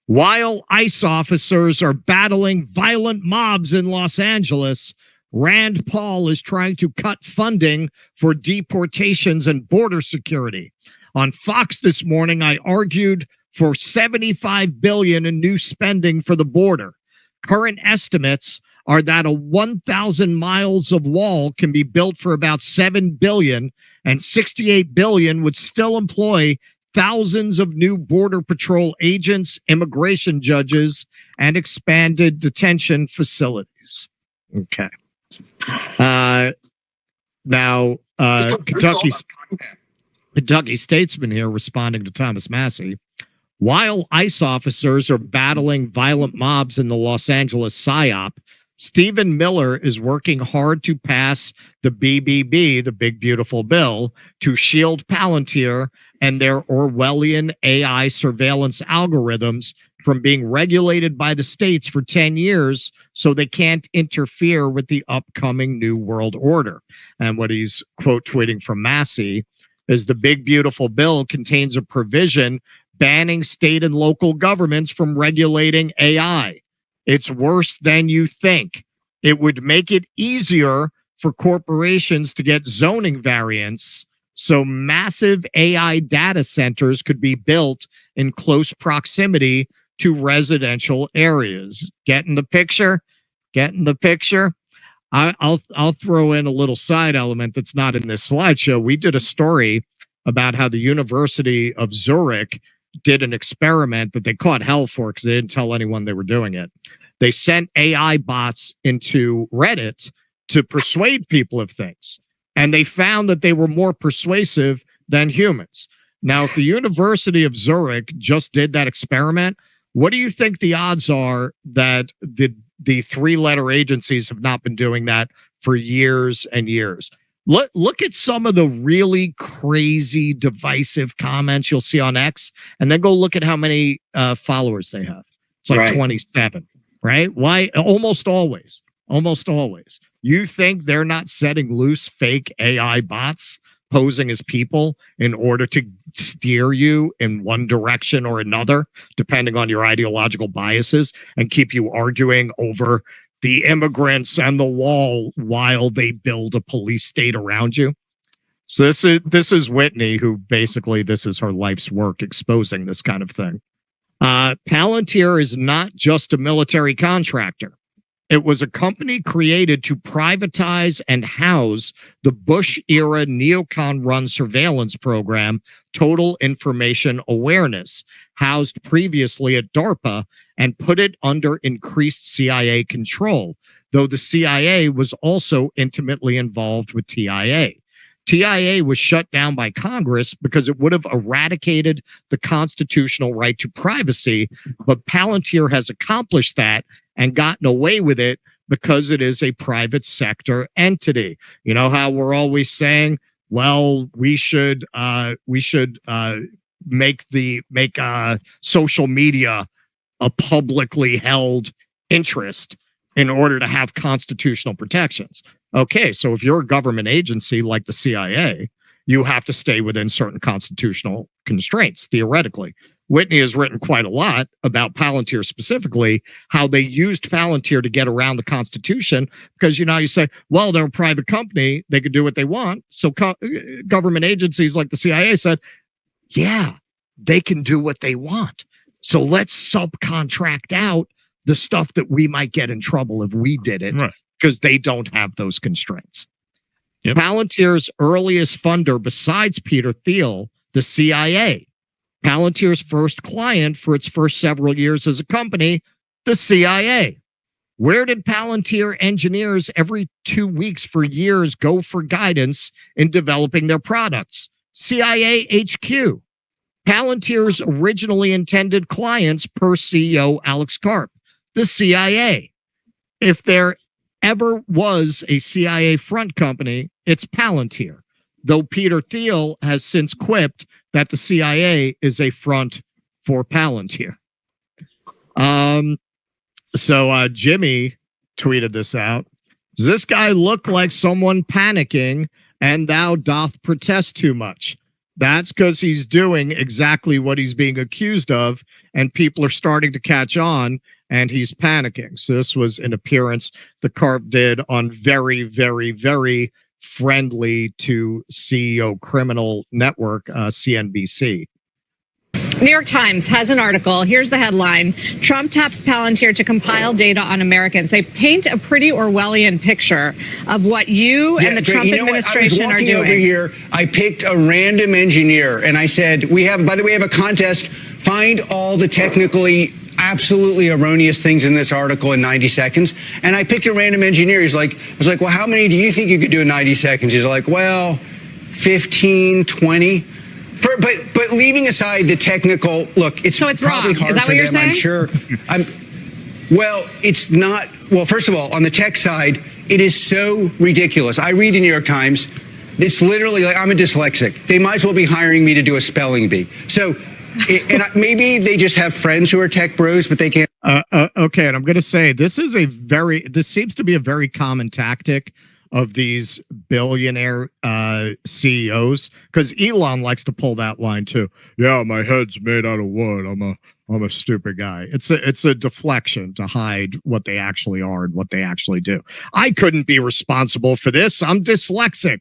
"While ICE officers are battling violent mobs in Los Angeles, Rand Paul is trying to cut funding for deportations and border security. On Fox this morning, I argued for $75 billion in new spending for the border. Current estimates are that a 1,000 miles of wall can be built for about $7 billion, and $68 billion would still employ thousands of new Border Patrol agents, immigration judges, and expanded detention facilities." Okay. Now, Kentucky Statesman here responding to Thomas Massey. "While ICE officers are battling violent mobs in the Los Angeles PSYOP, Stephen Miller is working hard to pass the BBB, the Big Beautiful Bill, to shield Palantir and their Orwellian AI surveillance algorithms from being regulated by the states for 10 years so they can't interfere with the upcoming New World Order." And what he's quote tweeting from Massey is the Big Beautiful Bill contains a provision banning state and local governments from regulating AI. It's worse than you think. It would make it easier for corporations to get zoning variants so massive AI data centers could be built in close proximity to residential areas. Getting the picture? Getting the picture? I'll throw in a little side element that's not in this slideshow. We did a story about how the University of Zurich did an experiment that they caught hell for because they didn't tell anyone they were doing it. They sent AI bots into Reddit to persuade people of things, and they found that they were more persuasive than humans. Now, if the University of Zurich just did that experiment, what do you think the odds are that the three-letter agencies have not been doing that for years and years? Look at some of the really crazy, divisive comments you'll see on X, and then go look at how many followers they have. It's like 27, right? Why? Almost always. You think they're not setting loose fake AI bots posing as people in order to steer you in one direction or another, depending on your ideological biases, and keep you arguing over the immigrants and the wall while they build a police state around you? So this is Whitney, who basically this is her life's work exposing this kind of thing. Palantir is not just a military contractor. It was a company created to privatize and house the Bush-era neocon-run surveillance program, Total Information Awareness, housed previously at DARPA, and put it under increased CIA control, though the CIA was also intimately involved with TIA. TIA was shut down by Congress because it would have eradicated the constitutional right to privacy, but Palantir has accomplished that and gotten away with it because it is a private sector entity. You know how we're always saying, well, we should make social media a publicly held interest in order to have constitutional protections. Okay, so if you're a government agency like the CIA, you have to stay within certain constitutional constraints, theoretically. Whitney has written quite a lot about Palantir specifically, how they used Palantir to get around the Constitution, because, you know, you say, well, they're a private company, they could do what they want. So government agencies like the CIA said, yeah, they can do what they want. So let's subcontract out the stuff that we might get in trouble if we did it, because they don't have those constraints. Yep. Palantir's earliest funder besides Peter Thiel, the CIA. Palantir's first client for its first several years as a company, the CIA. Where did Palantir engineers every 2 weeks for years go for guidance in developing their products? CIA HQ. Palantir's originally intended clients per CEO Alex Karp, the CIA. If there ever was a CIA front company, it's Palantir, though Peter Thiel has since quipped that the CIA is a front for Palantir. So Jimmy tweeted this out. Does this guy look like someone panicking and thou doth protest too much? That's because he's doing exactly what he's being accused of, and people are starting to catch on, and he's panicking. So this was an appearance the Karp did on very, very, very friendly to CEO criminal network, CNBC. New York Times has an article. Here's the headline. Trump taps Palantir to compile data on Americans. They paint a pretty Orwellian picture of what you and the Trump administration are doing. Over here, I picked a random engineer and I said, by the way, we have a contest. Find all the technically absolutely erroneous things in this article in 90 seconds. And I picked a random engineer. I was like, well, how many do you think you could do in 90 seconds? He's like, well, 15, 20. But leaving aside the technical, look, it's probably wrong. hard Is that for what you're them, saying? I'm sure. Well, it's not. Well, first of all, on the tech side, it is so ridiculous. I read the New York Times. It's literally like I'm a dyslexic. They might as well be hiring me to do a spelling bee. So, maybe they just have friends who are tech bros, but they can't. Okay, and I'm going to say this seems to be a very common tactic of these billionaire CEOs, because Elon likes to pull that line too. Yeah, my head's made out of wood. I'm a stupid guy. It's a deflection to hide what they actually are and what they actually do. I couldn't be responsible for this. I'm dyslexic.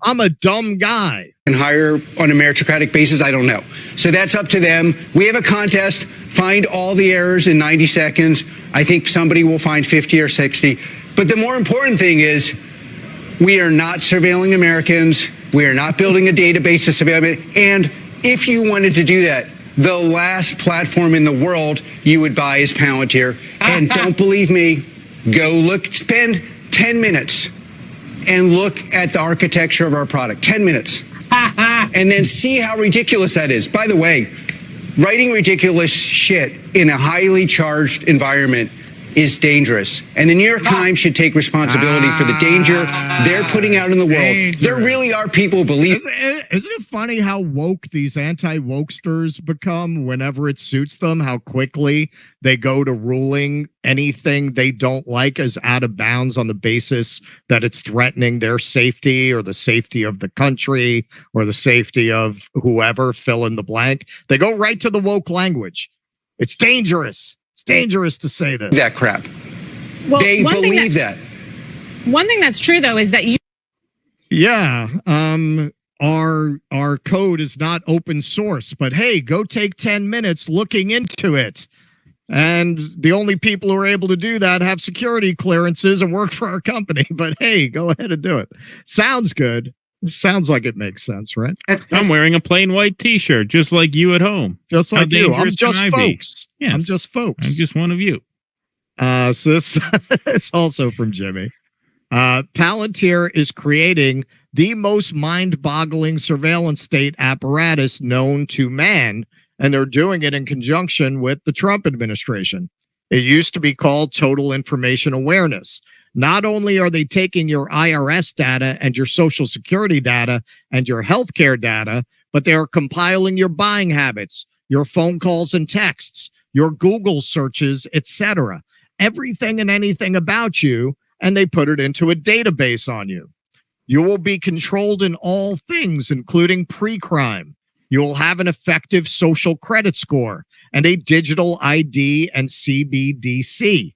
I'm a dumb guy. And hire on a meritocratic basis, I don't know. So that's up to them. We have a contest. Find all the errors in 90 seconds. I think somebody will find 50 or 60. But the more important thing is, we are not surveilling Americans. We are not building a database to surveil. And if you wanted to do that, the last platform in the world you would buy is Palantir. And don't believe me, spend 10 minutes and look at the architecture of our product. 10 minutes. And then see how ridiculous that is. By the way, writing ridiculous shit in a highly charged environment is dangerous. And the New York Times should take responsibility for the danger they're putting out in the world. Dangerous. There really are people who believe. Isn't it funny how woke these anti-wokesters become whenever it suits them, how quickly they go to ruling anything they don't like as out of bounds on the basis that it's threatening their safety or the safety of the country or the safety of whoever, fill in the blank. They go right to the woke language. It's dangerous. It's dangerous to say this. That crap. Well, they believe that. One thing that's true, though, is that you. Yeah. Our code is not open source, but hey, go take 10 minutes looking into it. And the only people who are able to do that have security clearances and work for our company. But hey, go ahead and do it. Sounds good. Sounds like it makes sense, right? I'm wearing a plain white T-shirt, just like you at home. Just like you. I'm just folks. Yes. I'm just folks. I'm just one of you. So this is also from Jimmy. Palantir is creating the most mind-boggling surveillance state apparatus known to man, and they're doing it in conjunction with the Trump administration. It used to be called total information awareness. Not only are they taking your IRS data and your social security data and your healthcare data, but they are compiling your buying habits, your phone calls and texts, your Google searches, etc. Everything and anything about you, and they put it into a database on you. You will be controlled in all things, including pre-crime. You will have an effective social credit score and a digital ID and CBDC.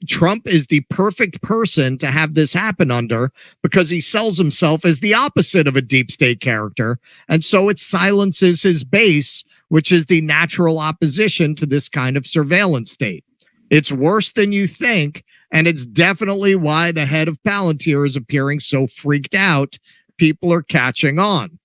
Trump is the perfect person to have this happen under because he sells himself as the opposite of a deep state character. And so it silences his base, which is the natural opposition to this kind of surveillance state. It's worse than you think. And it's definitely why the head of Palantir is appearing so freaked out. People are catching on.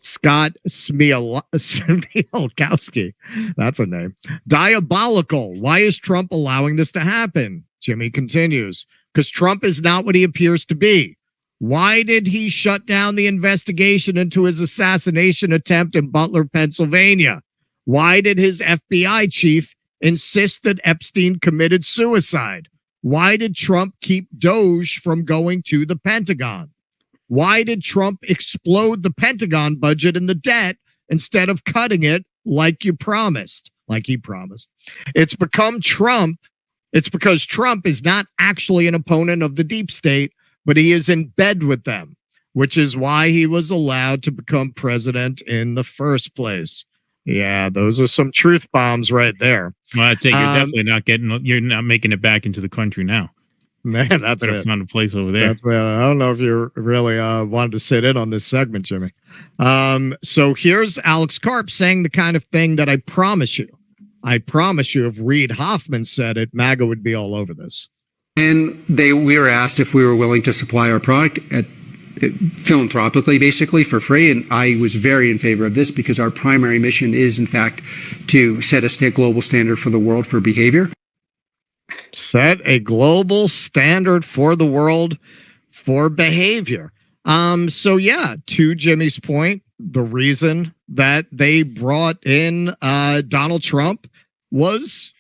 Scott Smielkowski, that's a name. Diabolical. Why is Trump allowing this to happen? Jimmy continues. Because Trump is not what he appears to be. Why did he shut down the investigation into his assassination attempt in Butler, Pennsylvania? Why did his FBI chief insist that Epstein committed suicide? Why did Trump keep Doge from going to the Pentagon? Why did Trump explode the Pentagon budget and the debt instead of cutting it like he promised? It's become Trump. It's because Trump is not actually an opponent of the deep state, but he is in bed with them, which is why he was allowed to become president in the first place. Yeah, those are some truth bombs right there. Well, I take you're not making it back into the country now. Man, that's better it. find a place over there. I don't know if you really wanted to sit in on this segment, Jimmy. So here's Alex Karp saying the kind of thing that I promise you, if Reid Hoffman said it, MAGA would be all over this. And we were asked if we were willing to supply our product philanthropically, basically for free. And I was very in favor of this because our primary mission is, in fact, to set a global standard for the world for behavior. Set a global standard for the world for behavior. So yeah, to Jimmy's point, the reason that they brought in Donald Trump was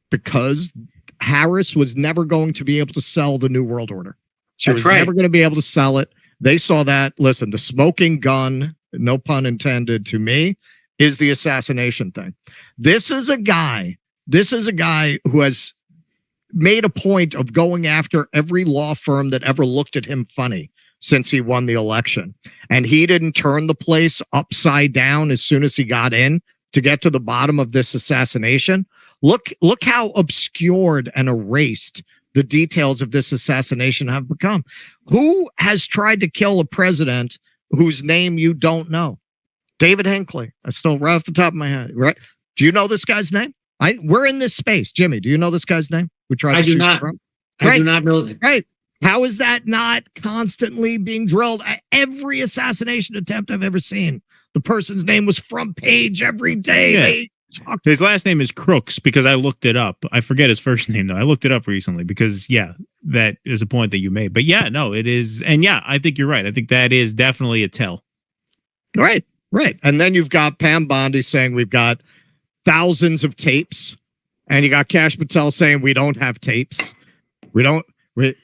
because Harris was never going to be able to sell the New World Order. She was never going to be able to sell it. They saw that. Listen, the smoking gun, no pun intended to me, is the assassination thing. This is a guy who has made a point of going after every law firm that ever looked at him funny since he won the election. And he didn't turn the place upside down as soon as he got in to get to the bottom of this assassination. Look how obscured and erased the details of this assassination have become. Who has tried to kill a president whose name you don't know? David Hinckley. I still right off the top of my head, right? Do you know this guy's name? We're in this space. Jimmy, do you know this guy's name? I do not. I do not know that. Right. How is that not constantly being drilled? Every assassination attempt I've ever seen, the person's name was front page every day. Yeah. His last name is Crooks because I looked it up. I forget his first name though. I looked it up recently because that is a point that you made. But yeah, no, it is. And yeah, I think you're right. I think that is definitely a tell. Right. And then you've got Pam Bondi saying we've got thousands of tapes. And you got Kash Patel saying we don't have tapes.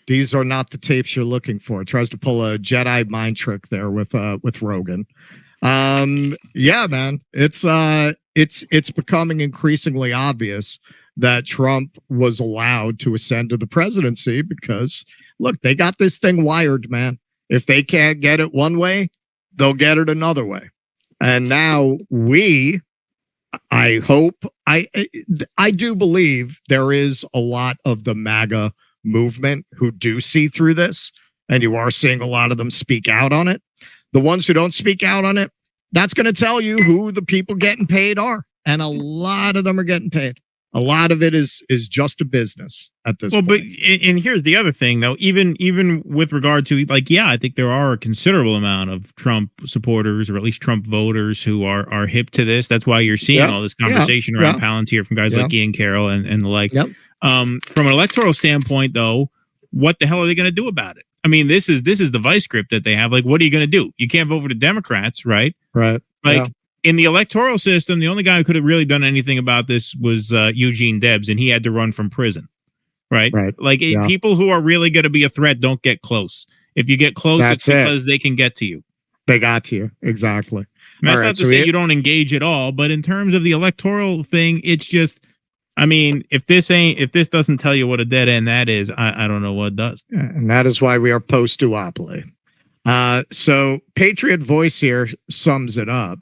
These are not the tapes you're looking for. It tries to pull a Jedi mind trick there with Rogan. Yeah, man, it's becoming increasingly obvious that Trump was allowed to ascend to the presidency because look, they got this thing wired, man. If they can't get it one way, they'll get it another way. And now I hope, I do believe there is a lot of the MAGA movement who do see through this, and you are seeing a lot of them speak out on it. The ones who don't speak out on it, that's going to tell you who the people getting paid are, and a lot of them are getting paid. A lot of it is just a business at this point. But and here's the other thing, though. Even with regard to I think there are a considerable amount of Trump supporters, or at least Trump voters, who are hip to this. That's why you're seeing all this conversation around Palantir from guys like Ian Carroll and the like. From an electoral standpoint, though, what the hell are they going to do about it? I mean, this is the vice grip that they have. Like, what are you going to do? You can't vote for the Democrats, right? Right. Like, in the electoral system, the only guy who could have really done anything about this was Eugene Debs, and he had to run from prison. Right. Like people who are really going to be a threat don't get close. If you get close, it's because they can get to you. They got to you. Exactly. And that's not to say you don't engage at all, but in terms of the electoral thing, it's just, I mean, if this doesn't tell you what a dead end that is, I don't know what does. Yeah, and that is why we are post-duopoly. So Patriot Voice here sums it up.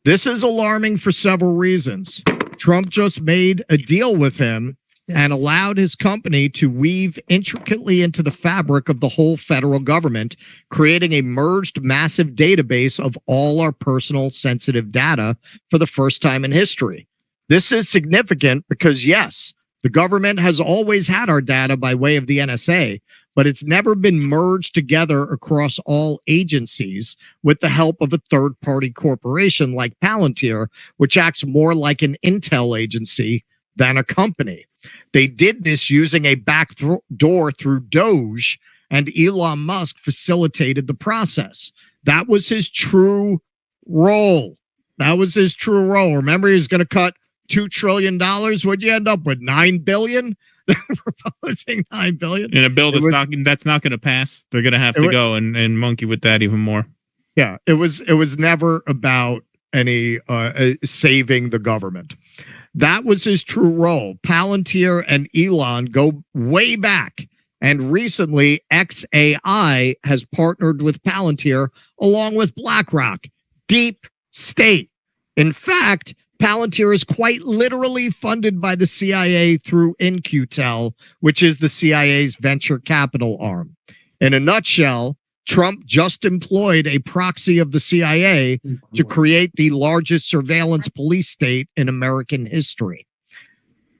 This is alarming for several reasons. Trump just made a deal with him and allowed his company to weave intricately into the fabric of the whole federal government, creating a merged massive database of all our personal sensitive data for the first time in history. This is significant because, yes, the government has always had our data by way of the NSA, but it's never been merged together across all agencies with the help of a third-party corporation like Palantir, which acts more like an intel agency than a company. They did this using a back door through Doge, and Elon Musk facilitated the process. That was his true role. Remember, he was going to cut $2 trillion. What'd you end up with? $9 billion? They're proposing $9 billion. In a bill that's not going to pass. They're going to have to go and monkey with that even more. Yeah, it was never about any saving the government. That was his true role. Palantir and Elon go way back. And recently, XAI has partnered with Palantir along with BlackRock. Deep state. In fact, Palantir is quite literally funded by the CIA through In-Q-Tel, which is the CIA's venture capital arm. In a nutshell, Trump just employed a proxy of the CIA to create the largest surveillance police state in American history.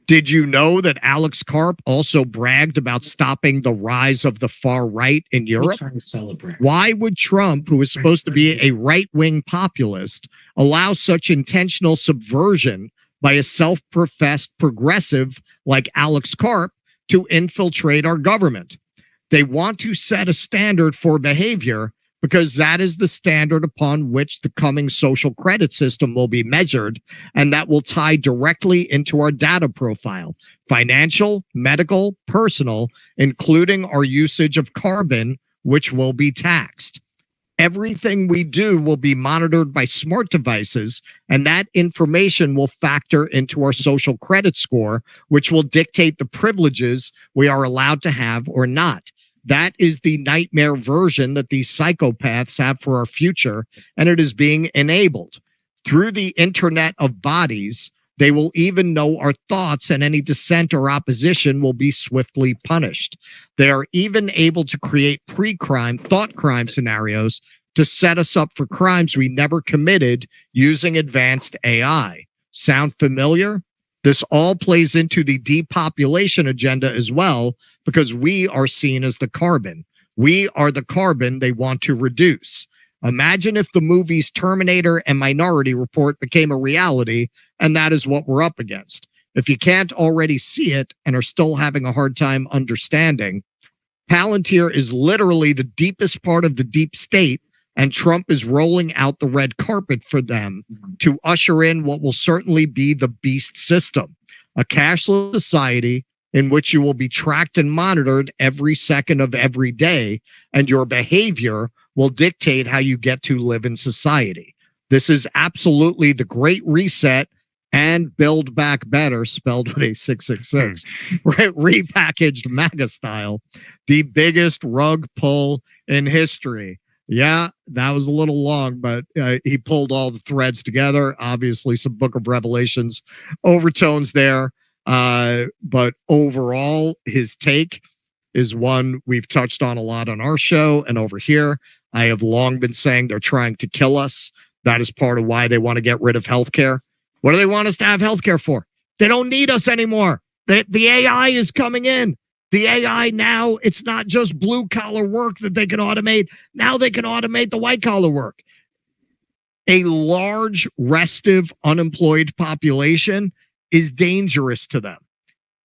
Did you know that Alex Karp also bragged about stopping the rise of the far right in Europe? Why would Trump, who is supposed to be a right-wing populist, allow such intentional subversion by a self-professed progressive like Alex Karp to infiltrate our government? They want to set a standard for behavior because that is the standard upon which the coming social credit system will be measured, and that will tie directly into our data profile, financial, medical, personal, including our usage of carbon, which will be taxed. Everything we do will be monitored by smart devices, and that information will factor into our social credit score, which will dictate the privileges we are allowed to have or not. That is the nightmare version that these psychopaths have for our future, and it is being enabled. Through the internet of bodies, they will even know our thoughts, and any dissent or opposition will be swiftly punished. They are even able to create pre-crime, thought crime scenarios to set us up for crimes we never committed using advanced AI. Sound familiar? This all plays into the depopulation agenda as well, because we are seen as the carbon. We are the carbon they want to reduce. Imagine if the movies Terminator and Minority Report became a reality, and that is what we're up against. If you can't already see it and are still having a hard time understanding, Palantir is literally the deepest part of the deep state, and Trump is rolling out the red carpet for them to usher in what will certainly be the beast system, a cashless society in which you will be tracked and monitored every second of every day, and your behavior will dictate how you get to live in society. This is absolutely the Great Reset and Build Back Better, spelled with a 666, right? Repackaged MAGA style, the biggest rug pull in history. Yeah, that was a little long, but he pulled all the threads together. Obviously, some Book of Revelations overtones there. But overall, his take is one we've touched on a lot on our show and over here. I have long been saying they're trying to kill us. That is part of why they want to get rid of healthcare. What do they want us to have healthcare for? They don't need us anymore. The AI is coming in. The AI now, it's not just blue collar work that they can automate. Now they can automate the white collar work. A large, restive, unemployed population is dangerous to them.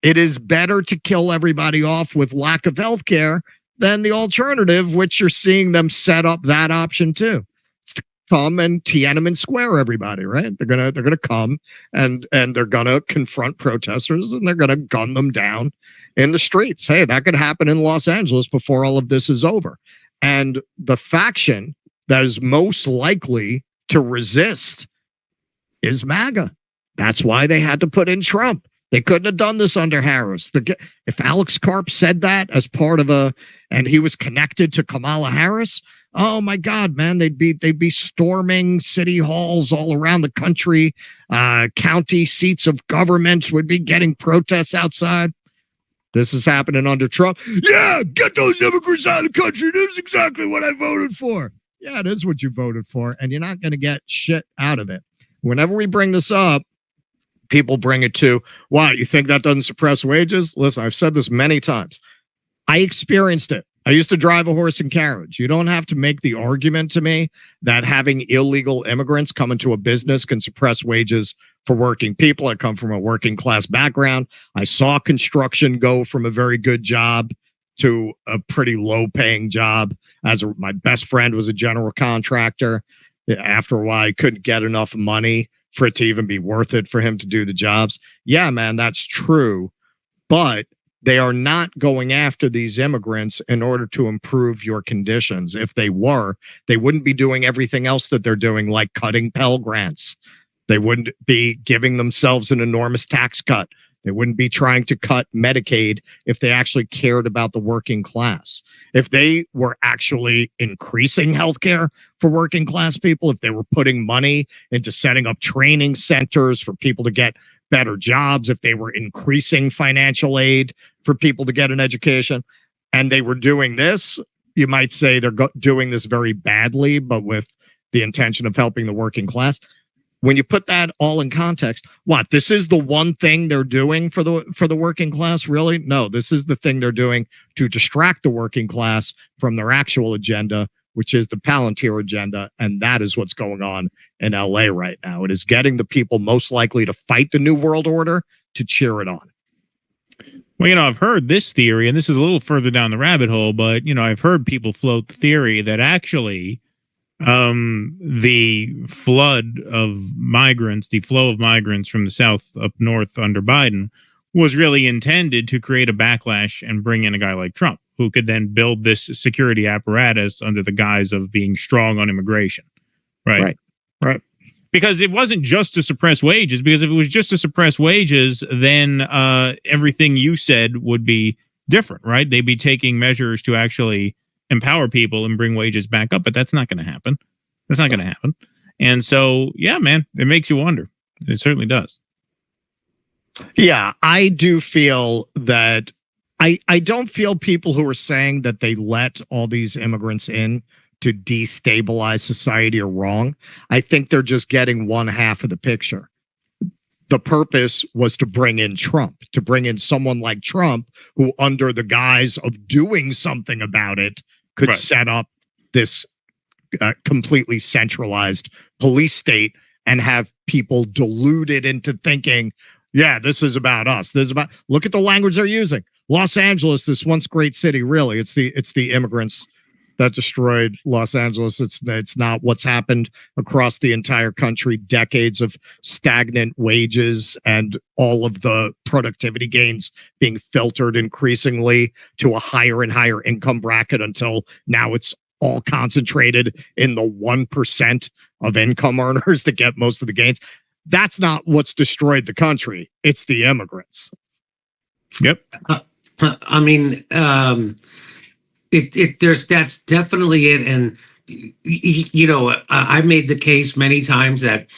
It is better to kill everybody off with lack of health care than the alternative, which you're seeing them set up that option too. It's to come and Tiananmen Square everybody, right? They're gonna come and they're gonna confront protesters and they're gonna gun them down in the streets. Hey, that could happen in Los Angeles before all of this is over. And the faction that is most likely to resist is MAGA. That's why they had to put in Trump. They couldn't have done this under Harris. If Alex Karp said that as part of and he was connected to Kamala Harris, oh my God, man, they'd be storming city halls all around the country. County seats of government would be getting protests outside. This is happening under Trump. Yeah, get those immigrants out of the country. This is exactly what I voted for. Yeah, it is what you voted for, and you're not going to get shit out of it. Whenever we bring this up, people bring it to, wow, you think that doesn't suppress wages? Listen, I've said this many times. I experienced it. I used to drive a horse and carriage. You don't have to make the argument to me that having illegal immigrants come into a business can suppress wages for working people. I come from a working class background. I saw construction go from a very good job to a pretty low paying job. My best friend was a general contractor. After a while, I couldn't get enough money for it to even be worth it for him to do the jobs. Yeah, man, that's true. But they are not going after these immigrants in order to improve your conditions. If they were, they wouldn't be doing everything else that they're doing, like cutting Pell Grants. They wouldn't be giving themselves an enormous tax cut. They wouldn't be trying to cut Medicaid if they actually cared about the working class. If they were actually increasing healthcare for working class people, if they were putting money into setting up training centers for people to get better jobs, if they were increasing financial aid for people to get an education, and they were doing this, you might say they're doing this very badly, but with the intention of helping the working class. When you put that all in context, what, this is the one thing they're doing for the working class? Really? No, this is the thing they're doing to distract the working class from their actual agenda, which is the Palantir agenda. And that is what's going on in LA right now. It is getting the people most likely to fight the New World Order to cheer it on. Well, I've heard this theory, and this is a little further down the rabbit hole, but, I've heard people float the theory that actually the flow of migrants from the south up north under Biden was really intended to create a backlash and bring in a guy like Trump, who could then build this security apparatus under the guise of being strong on immigration. Right. Because it wasn't just to suppress wages, because if it was just to suppress wages, then everything you said would be different, right? They'd be taking measures to actually empower people and bring wages back up, but that's not going to happen. That's not going to happen. And so, yeah, man, it makes you wonder. It certainly does. Yeah, I do feel that I don't feel people who are saying that they let all these immigrants in to destabilize society are wrong. I think they're just getting one half of the picture. The purpose was to bring in Trump, to bring in someone like Trump, who under the guise of doing something about it could set up this completely centralized police state and have people deluded into thinking, yeah, this is about us. This is about, look at the language they're using. Los Angeles, this once great city, really, it's the immigrants that destroyed Los Angeles. It's not what's happened across the entire country, decades of stagnant wages and all of the productivity gains being filtered increasingly to a higher and higher income bracket until now it's all concentrated in the 1% of income earners that get most of the gains. That's not what's destroyed the country. It's the immigrants. Yep. I mean, that's definitely it. And, I've made the case many times that,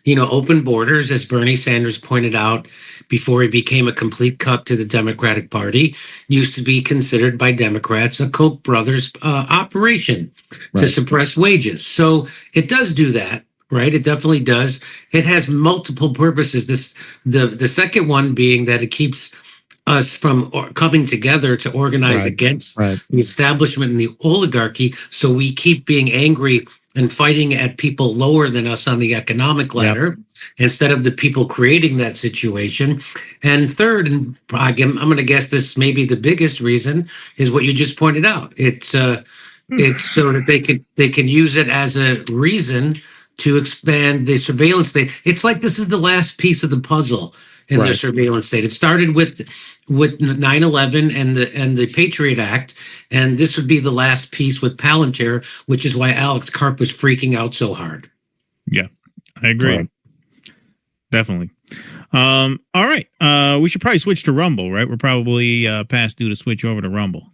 open borders, as Bernie Sanders pointed out before he became a complete cuck to the Democratic Party, used to be considered by Democrats a Koch brothers operation to suppress wages. So it does do that. Right, it definitely does. It has multiple purposes. The second one being that it keeps us from coming together to organize against the establishment and the oligarchy. So we keep being angry and fighting at people lower than us on the economic ladder instead of the people creating that situation. And third, and I'm going to guess this may be the biggest reason, is what you just pointed out. It's It's so that they can use it as a reason to expand the surveillance state. It's like this is the last piece of the puzzle in the surveillance state. It started with 9/11 and the Patriot Act, and this would be the last piece with Palantir, which is why Alex Karp was freaking out so hard. Yeah, I agree. Right. Definitely. All right. We should probably switch to Rumble, right? We're probably past due to switch over to Rumble.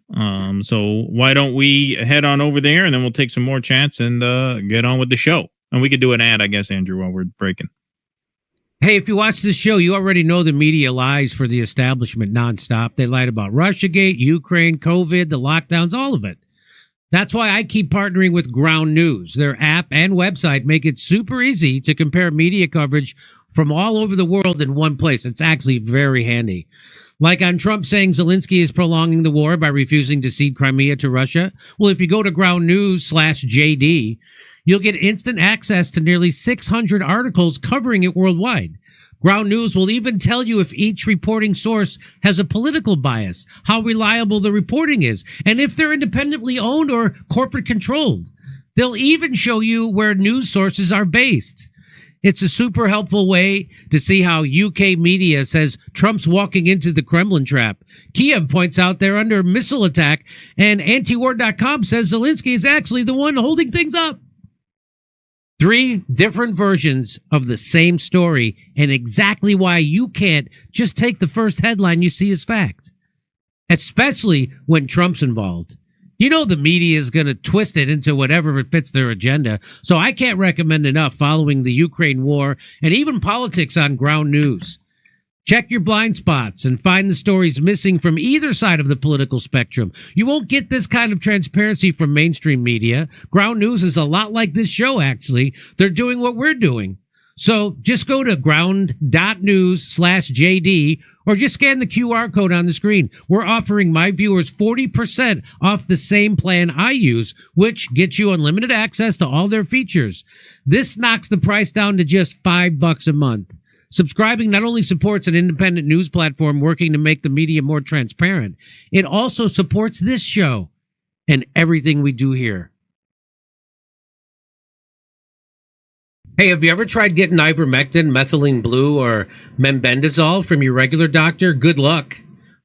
So why don't we head on over there, and then we'll take some more chats and get on with the show. And we could do an ad, I guess, Andrew, while we're breaking. Hey, if you watch this show, you already know the media lies for the establishment nonstop. They lied about Russiagate, Ukraine, COVID, the lockdowns, all of it. That's why I keep partnering with Ground News. Their app and website make it super easy to compare media coverage from all over the world in one place. It's actually very handy. Like on Trump saying Zelensky is prolonging the war by refusing to cede Crimea to Russia. Well, if you go to Ground News/JD, you'll get instant access to nearly 600 articles covering it worldwide. Ground News will even tell you if each reporting source has a political bias, how reliable the reporting is, and if they're independently owned or corporate controlled. They'll even show you where news sources are based. It's a super helpful way to see how UK media says Trump's walking into the Kremlin trap. Kiev points out they're under missile attack, and antiwar.com says Zelensky is actually the one holding things up. 3 different versions of the same story, and exactly why you can't just take the first headline you see as fact, especially when Trump's involved. You know the media is going to twist it into whatever it fits their agenda, so I can't recommend enough following the Ukraine war and even politics on Ground News. Check your blind spots and find the stories missing from either side of the political spectrum. You won't get this kind of transparency from mainstream media. Ground News is a lot like this show, actually. They're doing what we're doing. So just go to ground.news/JD or just scan the QR code on the screen. We're offering my viewers 40% off the same plan I use, which gets you unlimited access to all their features. This knocks the price down to just $5 a month. Subscribing not only supports an independent news platform working to make the media more transparent, it also supports this show and everything we do here. Hey, have you ever tried getting ivermectin, methylene blue, or mebendazole from your regular doctor? Good luck.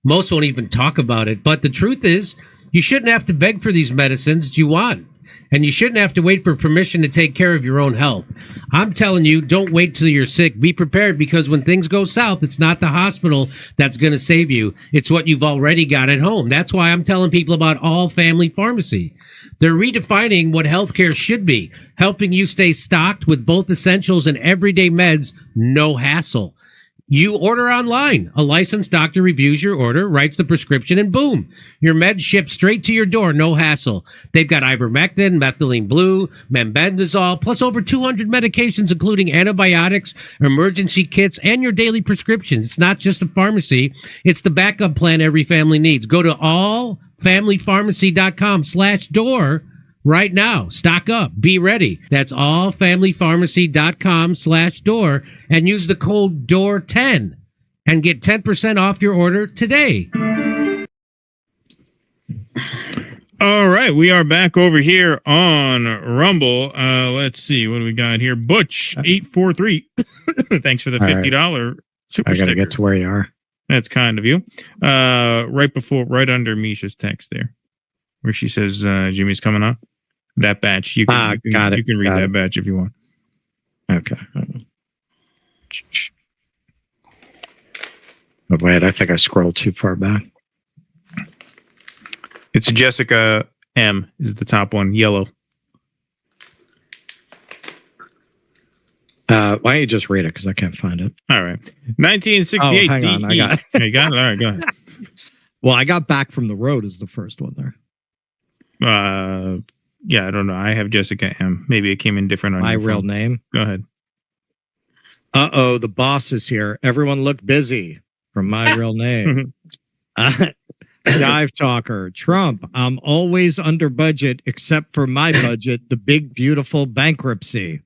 Most won't even talk about it. But the truth is, you shouldn't have to beg for these medicines you want. And you shouldn't have to wait for permission to take care of your own health. I'm telling you, don't wait till you're sick. Be prepared, because when things go south, it's not the hospital that's going to save you. It's what you've already got at home. That's why I'm telling people about All Family Pharmacy. They're redefining what healthcare should be, helping you stay stocked with both essentials and everyday meds, no hassle. You order online. A licensed doctor reviews your order, writes the prescription, and boom, your meds ship straight to your door, no hassle. They've got ivermectin, methylene blue, mebendazole, plus over 200 medications, including antibiotics, emergency kits, and your daily prescriptions. It's not just a pharmacy. It's the backup plan every family needs. Go to allfamilypharmacy.com/door right now. Stock up. Be ready. That's allfamilypharmacy.com/door and use the code DOOR10 and get 10% off your order today. All right. We are back over here on Rumble. Let's see. What do we got here? Butch843. Thanks for the $50 super I got to sticker. get to where you are. That's kind of you. Right under Misha's text there, where she says Jimmy's coming on. That batch. You can read that batch if you want. Okay. Oh, wait, I think I scrolled too far back. It's Jessica M is the top one, yellow. Why don't you just read it, because I can't find it. All right. 1968. Oh, hang on, I got it. You got it? All right, go ahead. Well, I got Back from the Road is the first one there. Yeah, I don't know. I have Jessica M. Maybe it came in different on my your real phone. name. Go ahead. Uh-oh, the boss is here. Everyone look busy from my real name. Dive Talker. Trump, I'm always under budget except for my budget, the big, beautiful bankruptcy.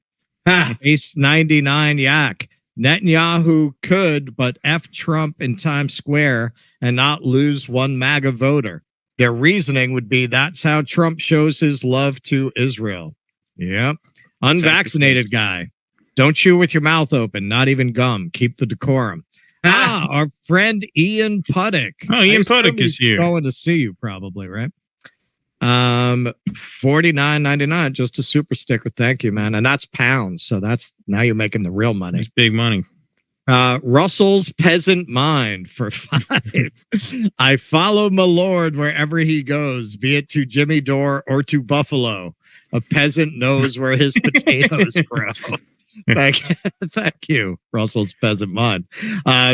Space 99 Yak. Netanyahu could, but F Trump in Times Square and not lose one MAGA voter. Their reasoning would be that's how Trump shows his love to Israel. Yep. Unvaccinated guy. Don't chew with your mouth open, not even gum. Keep the decorum. Our friend Ian Puddick. Oh, Ian Puddick is here. Going to see you probably, right? $49.99, just a super sticker. Thank you, man. And that's pounds. So that's now you're making the real money. It's big money. Russell's Peasant Mind for 5. I follow my lord wherever he goes, be it to Jimmy Dore or to Buffalo. A peasant knows where his potatoes grow. Thank you, Russell's Peasant Mind.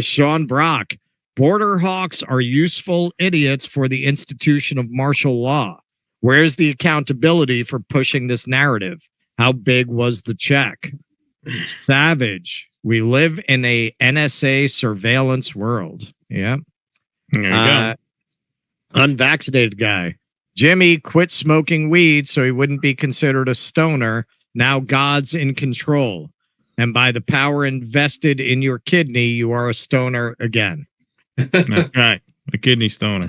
Sean Brock, border hawks are useful idiots for the institution of martial law. Where's the accountability for pushing this narrative? How big was the check? Savage, we live in a NSA surveillance world. Yeah. There you go. Unvaccinated guy. Jimmy quit smoking weed so he wouldn't be considered a stoner. Now God's in control. And by the power invested in your kidney, you are a stoner again. That's right. A kidney stoner.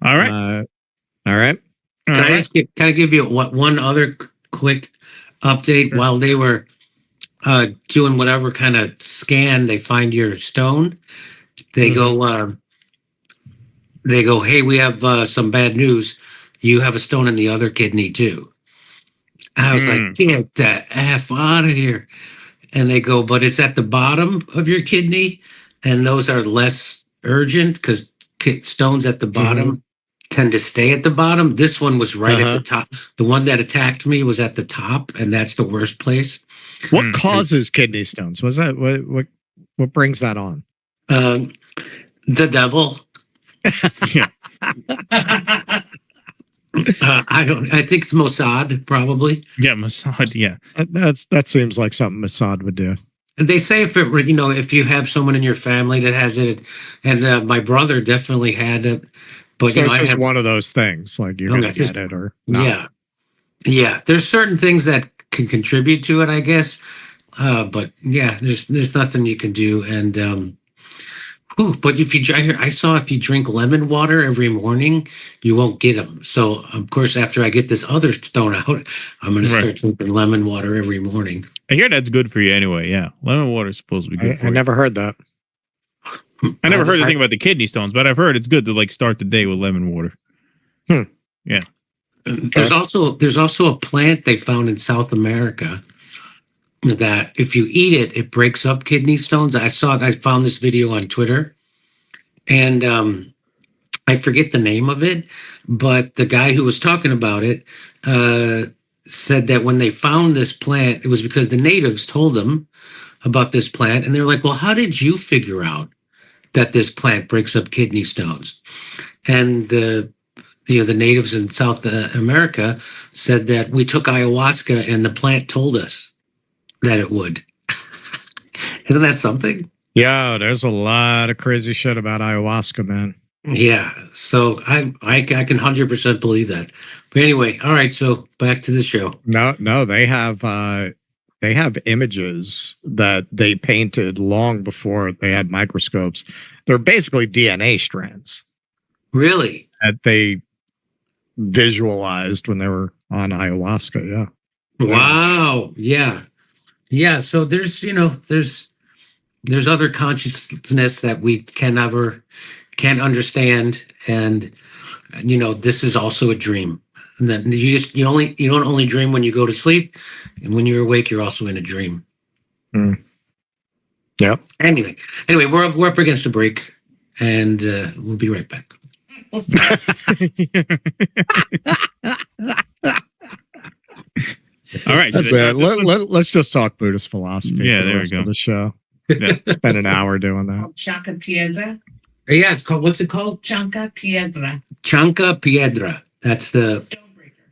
All right. All right. Can I give you one other quick update? Sure. While they were doing whatever kind of scan, they find your stone. They go, hey, we have some bad news. You have a stone in the other kidney too. I was like, get the F out of here. And they go, but it's at the bottom of your kidney. And those are less urgent because stones at the bottom tend to stay at the bottom. This one was right at the top. The one that attacked me was at the top, and that's the worst place. What causes kidney stones? Was that what brings that on? The devil. I think it's Mossad, probably. Yeah, Mossad. Yeah, that seems like something Mossad would do. They say if you have someone in your family that has it, and my brother definitely had it, but so it's just one of those things, like you're gonna get it or not. Yeah. There's certain things that can contribute to it, I guess. But yeah, there's nothing you can do, and but I saw if you drink lemon water every morning, you won't get them. So of course, after I get this other stone out, I'm going to start drinking lemon water every morning. I hear that's good for you anyway. Yeah, lemon water is supposed to be good. I never heard that. I never heard the thing about the kidney stones, but I've heard it's good to start the day with lemon water. Yeah. There's also a plant they found in South America that if you eat it, it breaks up kidney stones. I found this video on Twitter, and I forget the name of it, but the guy who was talking about it said that when they found this plant, it was because the natives told them about this plant, and they're like, well, how did you figure out that this plant breaks up kidney stones? And the natives in South America said that we took ayahuasca and the plant told us that it would. Isn't that something? Yeah, there's a lot of crazy shit about ayahuasca, man. Yeah, so I can 100% believe that. But anyway, all right, so back to the show. No, they have images that they painted long before they had microscopes. They're basically DNA strands. Really? That they visualized when they were on ayahuasca, yeah. Wow. Yeah, so there's other consciousness that we can't understand, and this is also a dream. And then you don't only dream when you go to sleep, and when you're awake, you're also in a dream. Yep. Anyway, we're up against a break, and we'll be right back. All right. That's it. Let's just talk Buddhist philosophy. Yeah, there we go. The show. Yeah. Spend an hour doing that. Chanca Piedra. Yeah, it's called. What's it called? Chanca Piedra. Chanca Piedra. That's the.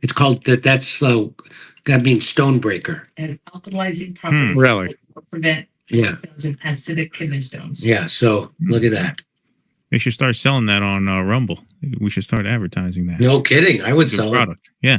It's called that. That's that means stonebreaker. Has alkalizing properties. Really? Prevent. Yeah. And acidic kidney stones. Yeah. So look at that. They should start selling that on Rumble. We should start advertising that. No kidding. I would sell it. Yeah.